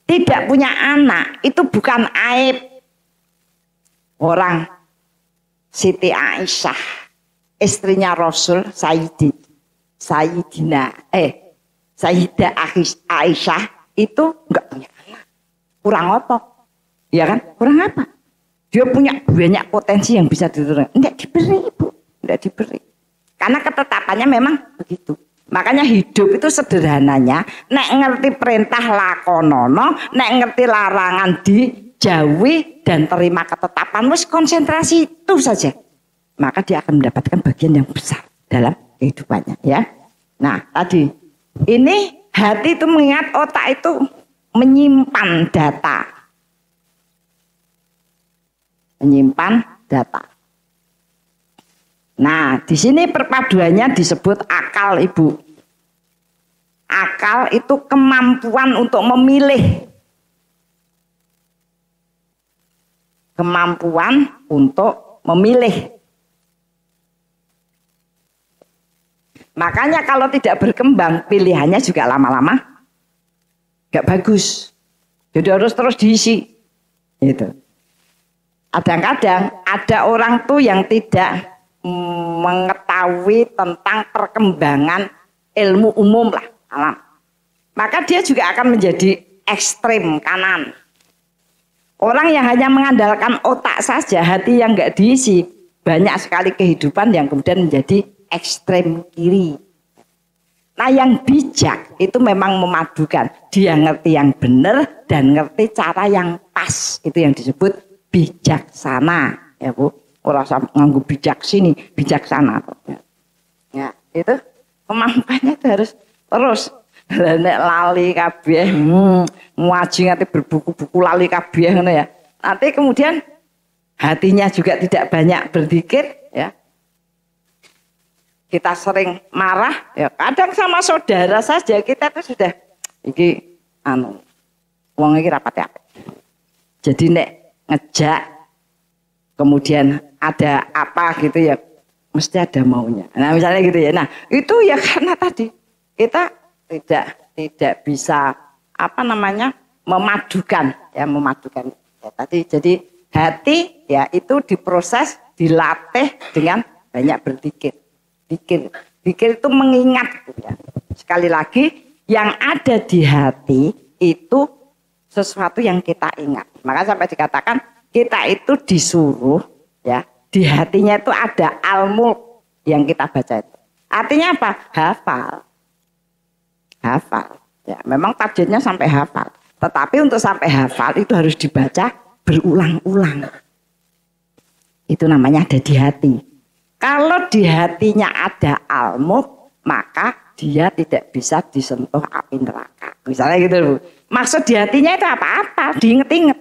Speaker 1: Tidak punya anak itu bukan aib. Orang Siti Aisyah, istrinya Rasul Sayyidah Aisyah itu enggak punya anak. Kurang apa? Ya kan? Kurang apa? Dia punya banyak potensi yang bisa diturunkan. Enggak diberi, Bu. Enggak diberi. Karena ketetapannya memang begitu. Makanya hidup itu sederhananya, nek ngerti perintah lakonono, nek ngerti larangan dijauhi dan terima ketetapan, wis konsentrasi itu saja. Maka dia akan mendapatkan bagian yang besar dalam kehidupannya, ya. Nah, tadi ini hati itu mengingat, otak itu menyimpan data. Nah, di sini perpaduannya disebut akal, Ibu. Akal itu kemampuan untuk memilih. Kemampuan untuk memilih. Makanya kalau tidak berkembang, pilihannya juga lama-lama gak bagus. Jadi harus terus diisi. Gitu. Kadang-kadang ada orang tuh yang tidak mengetahui tentang perkembangan ilmu umum lah alam. Maka dia juga akan menjadi ekstrem kanan. Orang yang hanya mengandalkan otak saja, hati yang nggak diisi, banyak sekali kehidupan yang kemudian menjadi ekstrem kiri. Nah, yang bijak itu memang memadukan. Dia ngerti yang benar dan ngerti cara yang pas. Itu yang disebut bijaksana, ya Bu. Orang nganggo bijak sini, bijaksana. Ya, itu kemampuannya itu harus terus. Nek lali kabeh, ngaji nganti berbuku-buku lali kabeh ngono ya. Nanti kemudian hatinya juga tidak banyak berzikir, ya. Kita sering marah, ya kadang sama saudara saja kita tuh sudah iki wong iki rapat ya. Jadi nek ngejak kemudian ada apa gitu ya mesti ada maunya. Nah misalnya gitu ya. Nah itu ya karena tadi kita tidak bisa apa namanya memadukan ya tadi. Jadi hati ya itu diproses, dilatih dengan banyak berzikir. Zikir itu mengingat gitu ya. Sekali lagi yang ada di hati itu sesuatu yang kita ingat. Maka sampai dikatakan kita itu disuruh ya di hatinya itu ada al-mulk yang kita baca itu. Artinya apa? Hafal. Ya, memang tajwidnya sampai hafal. Tetapi untuk sampai hafal itu harus dibaca berulang-ulang. Itu namanya ada di hati. Kalau di hatinya ada al-mulk, maka dia tidak bisa disentuh api neraka. Misalnya gitu Bu. Maksud di hatinya itu apa-apa, diinget-inget.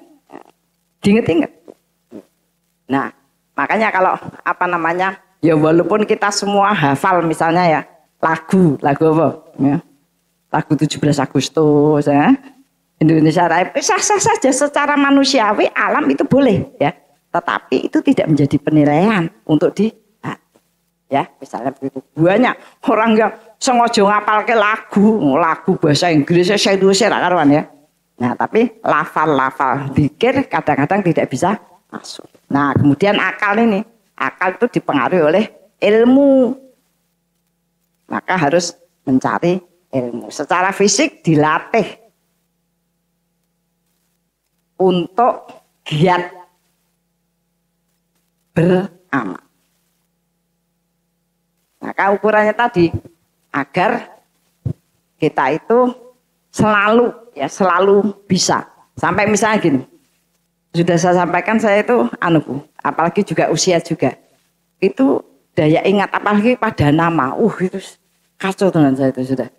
Speaker 1: Nah, makanya kalau apa namanya, ya walaupun kita semua hafal misalnya ya, lagu apa? Ya. Lagu 17 Agustus ya. Indonesia Raya, sah-sah saja secara manusiawi alam itu boleh ya. Tetapi itu tidak menjadi penilaian untuk di ya misalnya begitu. Banyak orang yang sengaja ngapalke lagu bahasa Inggris saya Indonesia karuan ya. Nah, tapi lafal zikir kadang-kadang tidak bisa masuk. Nah, kemudian akal itu dipengaruhi oleh ilmu. Maka harus mencari ilmu. Secara fisik dilatih untuk giat beramal. Maka ukurannya tadi agar kita itu selalu bisa. Sampai misalnya gini, sudah saya sampaikan saya itu apalagi juga usia juga. Itu daya ingat apalagi pada nama. Itu kacau dengan saya itu sudah.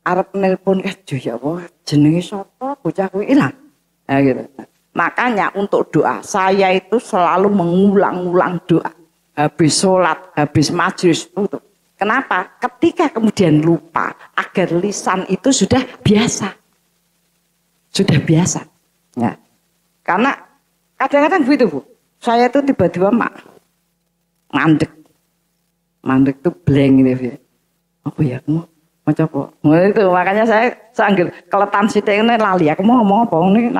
Speaker 1: Arep nelpon ya Allah, jenenge sapa bocah kuwi ilang. Nah, gitu. Makanya untuk doa saya itu selalu mengulang-ulang doa. Habis sholat, habis majlis itu. Kenapa? Ketika kemudian lupa, agar lisan itu sudah biasa. Ya. Karena kadang-kadang begitu Bu. Saya itu tiba-tiba mandek itu blank gitu. Apa ya? Mau coba. Itu makanya saya sambil keletan sitik ini lali. Aku mau ngomong apa ini?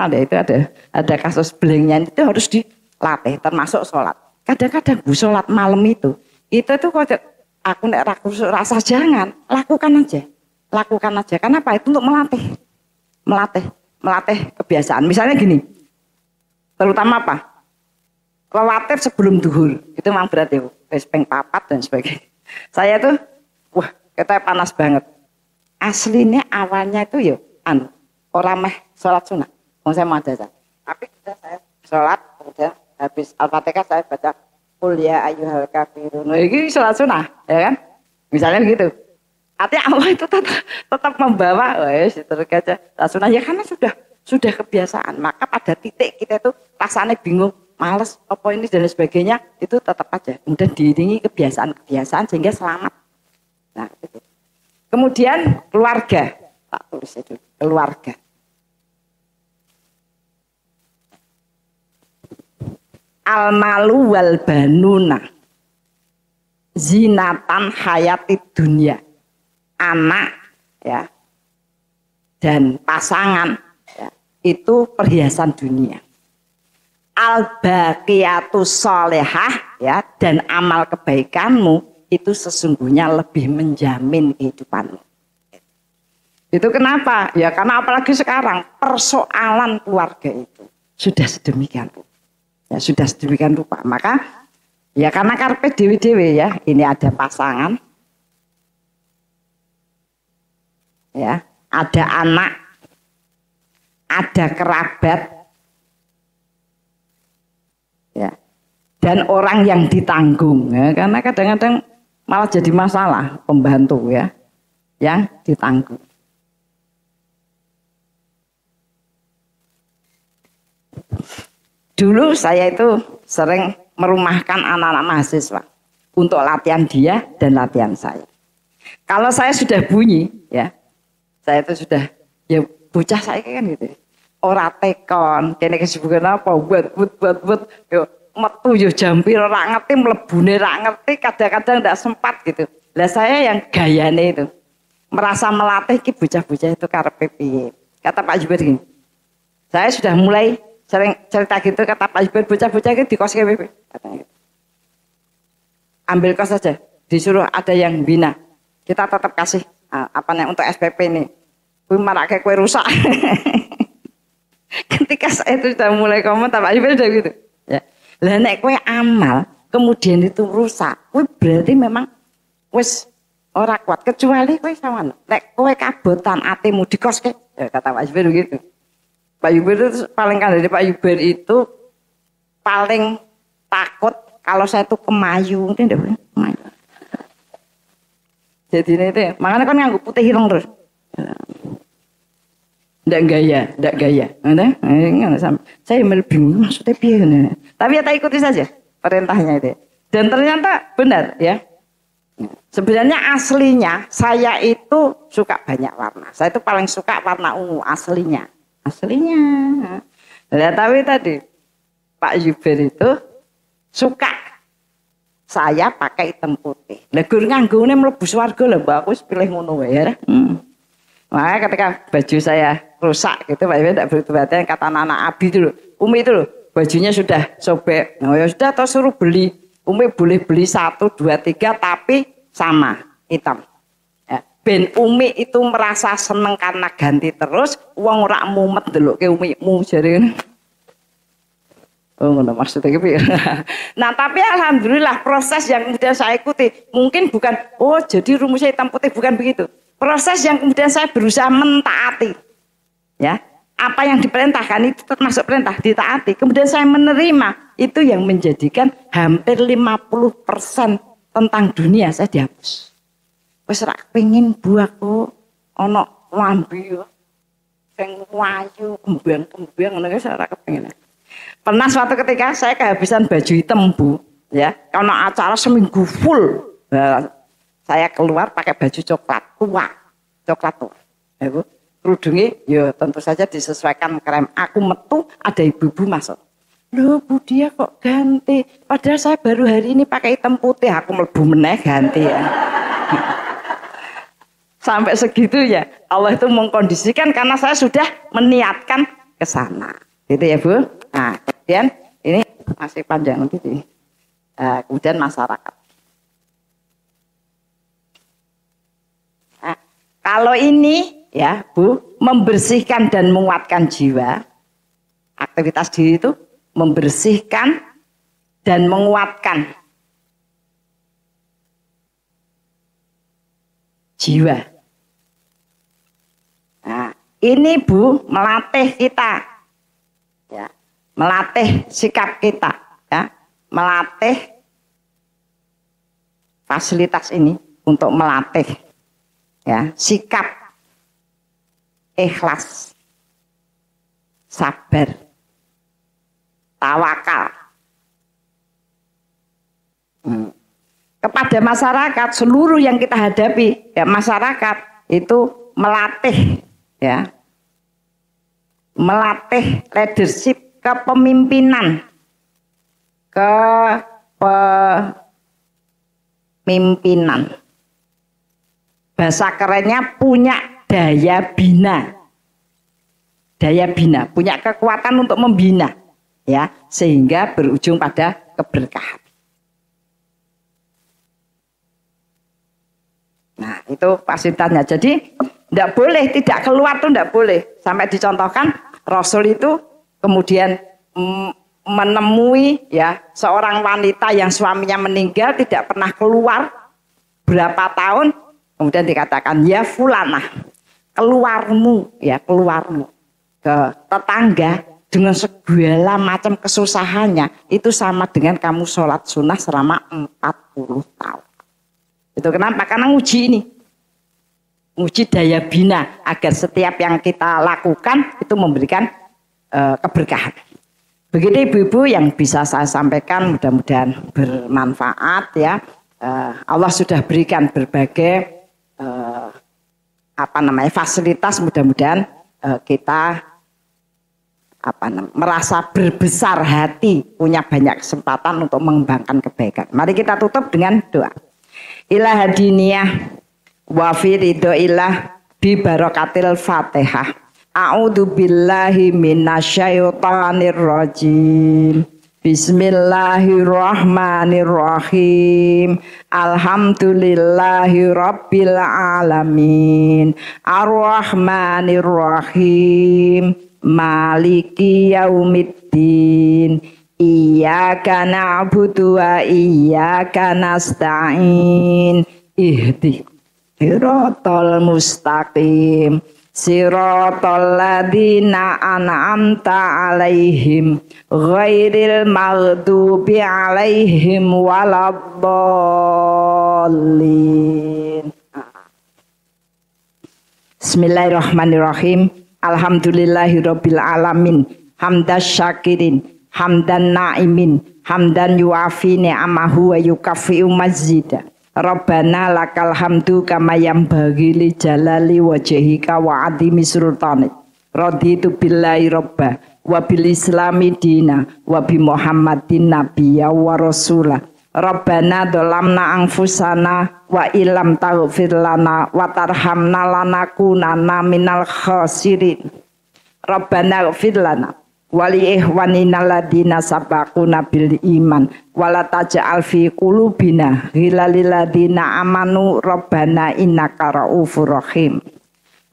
Speaker 1: Ada kasus blanknya itu harus dilatih termasuk sholat. Kadang-kadang Bu sholat malam itu tuh kok aku nek rasa jangan lakukan aja. Kenapa? Itu untuk melatih kebiasaan. Misalnya gini, terutama apa? Rawatib sebelum duhur itu memang berat ya, peng papat dan sebagainya. Saya tuh, kita panas banget. Aslinya awalnya itu orang meh sholat sunnah. Saya mau ada. Tapi saya sholat kemudian habis Al-Fatihah saya baca Qul ya ayyuhal kafirun. Ini sholat sunnah, ya kan? Misalnya begitu. Artinya Allah itu tetap membawa, terus aja sunnah ya karena sudah kebiasaan. Maka pada titik kita itu rasanya bingung, males, apa ini dan sebagainya itu tetap aja. Kemudian diiringi kebiasaan sehingga selamat. Nah, gitu. Kemudian keluarga, tak tulis itu keluarga. Al-malu wal banuna zinatan hayati dunia. Anak ya dan pasangan ya, itu perhiasan dunia. Al-baqiyatus sholihah ya dan amal kebaikanmu itu sesungguhnya lebih menjamin kehidupanmu. Itu kenapa? Ya karena apalagi sekarang persoalan keluarga itu sudah sedemikian rupa. Ya sudah sedemikian rupa. Maka ya karena karpe dewi-dewi ya, ini ada pasangan, ya, ada anak, ada kerabat, ya, dan orang yang ditanggung. Ya, karena kadang-kadang malah jadi masalah pembantu ya, yang ditanggung. Dulu saya itu sering merumahkan anak-anak mahasiswa untuk latihan dia dan latihan saya. Kalau saya sudah bunyi, ya, saya itu sudah, ya bocah saya kan gitu. ora tekon, kene kesibukan apa buat yo metu yo jam piro ora ngerti, mlebune ora ngerti, kadang-kadang ndak sempat gitu. Lah saya yang gayane itu merasa melatih ki bocah-bocah itu karepe piye. Kata Pak Jubair gini. Saya sudah mulai sering cerita gitu, kata Pak Jubair, bocah-bocah itu di kos KPP katanya gitu. Ambil kos saja, disuruh ada yang bina. Kita tetap kasih apa nih untuk SPP nih. Kuwi marake kue rusak. Ketika saya itu sudah mulai komen, Pak Jubair udah gitu. Ya. Lah nek kue amal kemudian itu rusak, kue berarti memang wis ora kuat, kecuali kowe sawan. Nek kowe kabotan atimu dikoske, ya kata Pak Jubair begitu. Pak Jubair itu paling kandani, Pak Jubair itu paling takut kalau saya itu kemayu, mungkin ndak boleh kemayu. Jadi ini itu, makanya kan nganggo putih ireng terus. Ndak gaya. Saya bingung maksudnya piye. Tapi ya tak ikuti saja perintahnya itu. Dan ternyata benar ya. Sebenarnya aslinya saya itu suka banyak warna. Saya itu paling suka warna ungu aslinya. Nah, tapi tadi Pak Jubair itu suka saya pakai hitam putih. Lah gur nganggone mlebu swarga lho Mbak, aku pilih ngono wae ya. Makanya ketika baju saya rusak gitu Pak Jubair tidak berhati-hati, kata anak Abi itu loh, Umi itu loh, bajunya sudah sobek. Nah ya sudah atau suruh beli. Umi boleh beli 1, 2, 3 tapi sama hitam. Ya. Ben Umi itu merasa seneng karena ganti terus, wong ora mumet ndelokke Umimu jare. Oh ngono maksudnya gitu ya. Nah tapi alhamdulillah proses yang kemudian saya ikuti mungkin bukan jadi rumusnya hitam putih, bukan begitu. Proses yang kemudian saya berusaha mentaati. Ya. Apa yang diperintahkan itu termasuk perintah, ditaati. Kemudian saya menerima, itu yang menjadikan hampir 50% tentang dunia saya dihapus. Wis ora pengin buahku ana lambi sing wayu kembang-kembang ngono wis ora kepengin. Pernah suatu ketika saya kehabisan baju hitam Bu, ya. Karena acara seminggu full. Nah, saya keluar pakai baju coklat tua. Ya, Bu. Kerudungnya ya tentu saja disesuaikan krem. Aku metu ada ibu-ibu masuk. Loh Bu dia kok ganti. Padahal saya baru hari ini pakai hitam putih. Aku mlebu meneh ganti ya. Sampai segitu ya. Allah itu mengkondisikan karena saya sudah meniatkan ke sana. Gitu ya Bu. Nah kemudian ini masih panjang nanti. Kemudian masyarakat. Nah, kalau ini ya Bu, membersihkan dan menguatkan jiwa. Aktivitas diri itu membersihkan dan menguatkan jiwa. Nah, ini Bu melatih kita, ya, melatih sikap kita, ya, melatih fasilitas ini untuk melatih, ya, sikap ikhlas, sabar, tawakal. Kepada masyarakat seluruh yang kita hadapi, ya masyarakat itu melatih, ya, melatih leadership, kepemimpinan, bahasa kerennya punya daya bina, punya kekuatan untuk membina, ya, sehingga berujung pada keberkahan. Nah, itu fasilitasnya. Jadi, tidak boleh, tidak keluar tuh tidak boleh. Sampai dicontohkan, Rasul itu kemudian menemui ya seorang wanita yang suaminya meninggal, tidak pernah keluar berapa tahun, kemudian dikatakan, ya fulanah, keluarmu ke tetangga dengan segala macam kesusahannya itu sama dengan kamu sholat sunnah selama 40 tahun. Itu kenapa? Karena nguji daya bina agar setiap yang kita lakukan itu memberikan keberkahan. Begitu ibu-ibu yang bisa saya sampaikan, mudah-mudahan bermanfaat ya. Allah sudah berikan berbagai fasilitas, mudah-mudahan kita merasa berbesar hati, punya banyak kesempatan untuk mengembangkan kebaikan. Mari kita tutup dengan doa. Ilah hadiniyah wa fi ridhoillah bi barakatil Fatihah. A'udzu billahi minasyaitonir rajim. Bismillahirrahmanirrahim. Alhamdulillahi rabbil alamin. Arrahmanirrahim. Maliki yaumiddin. Iyyaka na'budu wa iyyaka nasta'in. Ihdinash mustaqim. Siratal ladzina an'amta 'alaihim ghairil maghdubi 'alaihim waladdallin. Bismillahirrahmanirrahim. Alhamdulillahirabbil alamin. Hamdas syakirin, hamdan na'imin, hamdan yuafi ni'amahu wa yukafi'u mazida. Rabbana lakal hamdu kama yambaghi li jalali wajhika wa 'azimi sultanik. Raditu billahi robba wa bil islami dina wa bi Muhammadin nabiyya wa rasula. Rabbana dzalamna anfusana wa illam taghfir lana wa tarhamna lanakunanna minal khasirin. Rabbana ighfir lana wali ihwanina ladina sabaquna bil iman wala taj'al fi qulubina ghillalil ladina amanu rabbana innaka raufur rahim.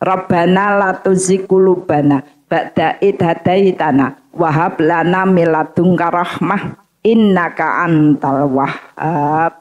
Speaker 1: Rabbana la tuzigh qulubana ba'da id hadaitana wa hab lana min ladunka rahmah innaka antal wahhab.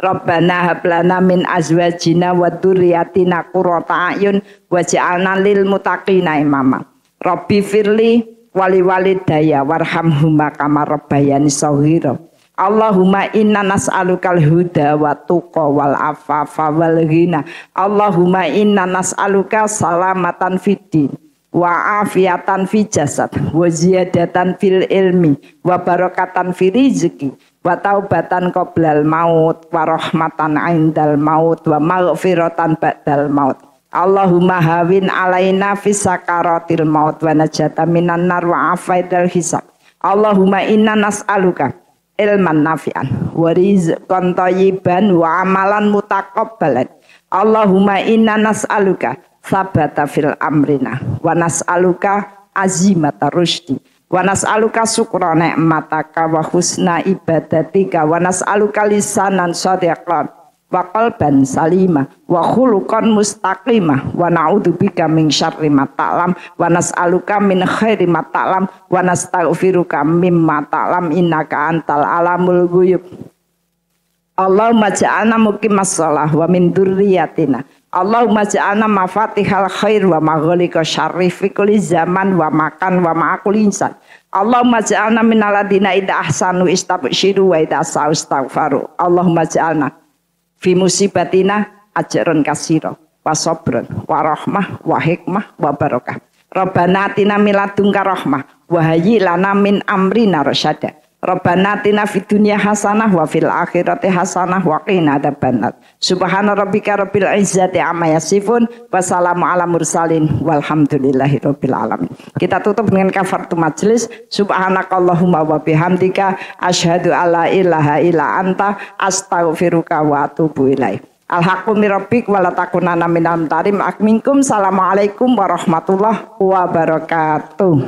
Speaker 1: Rabbana hab lana min azwajina wa dzurriyyatina qurrata a'yun waj'alna lil muttaqina imama. Rabbi firli wali walidaya warhamhuma kama rabbayani shaghira. Allahumma inna nas'alukal huda wa tuqa wal afafa wal ghina. Allahumma inna nas'aluka salamatan fid din wa afiatan fi jasad wa ziyadatan fil ilmi wa barakatan fi rizqi wa taubatan qoblal maut wa rahmatan 'indal maut wa maghfiratan ba'dal maut. Allahumma hawin alaina fis sakaratil maut wa najata minan nar wa afaidal hisab. Allahumma inna nas'aluka ilman nafi'an wa rizqan thayyiban wa amalan mutaqabbalan. Allahumma inna nas'aluka sabata fil amrina wa nas'aluka azimata rusdi wa nas'aluka syukra ni'mataka wa husna ibadatika wa nas'aluka lisanan shadiqan wa qalban salima wa khuluqan mustaqimah wa na'udzubika min syarri ma ta'lam wa nas'aluka min khairi ma ta'lam wa nastaghfiruka mimma ta'lam innaka antal alamul ghuyub. Allahumma ja'alna muqimas shalah wa min dzurriyyatina. Allahumma ja'alna mafatihal khair wa maghliqa syarri fi kulli zaman wa makan wa ma'akul insan. Allahumma ja'alna minal ladina idza ahsanu istabshiru wa idza sa'u istaghfaru. Allahumma ja'alna fi musibatina ajrun kasira wa sabrun wa rahmah wa hikmah wa barakah. Rabbana atina min ladunka rahmah wa hayyi lana min amrina rasyada. Rabbana atina fid dunya hasanah wa fil akhirati hasanah wa qina adzabannar. Subhana rabbika rabbil izzati amma yasifun wa salamun ala mursalin walhamdulillahi rabbil alamin. Kita tutup dengan kafaratul majlis. Subhanakallahumma wa bihamdika asyhadu alla ilaha illa anta astaghfiruka wa atubu ilaik. Al-haqqu mir rabbik wa la takunanna minal mumtarin. Minkum. Assalamualaikum warahmatullahi wabarakatuh.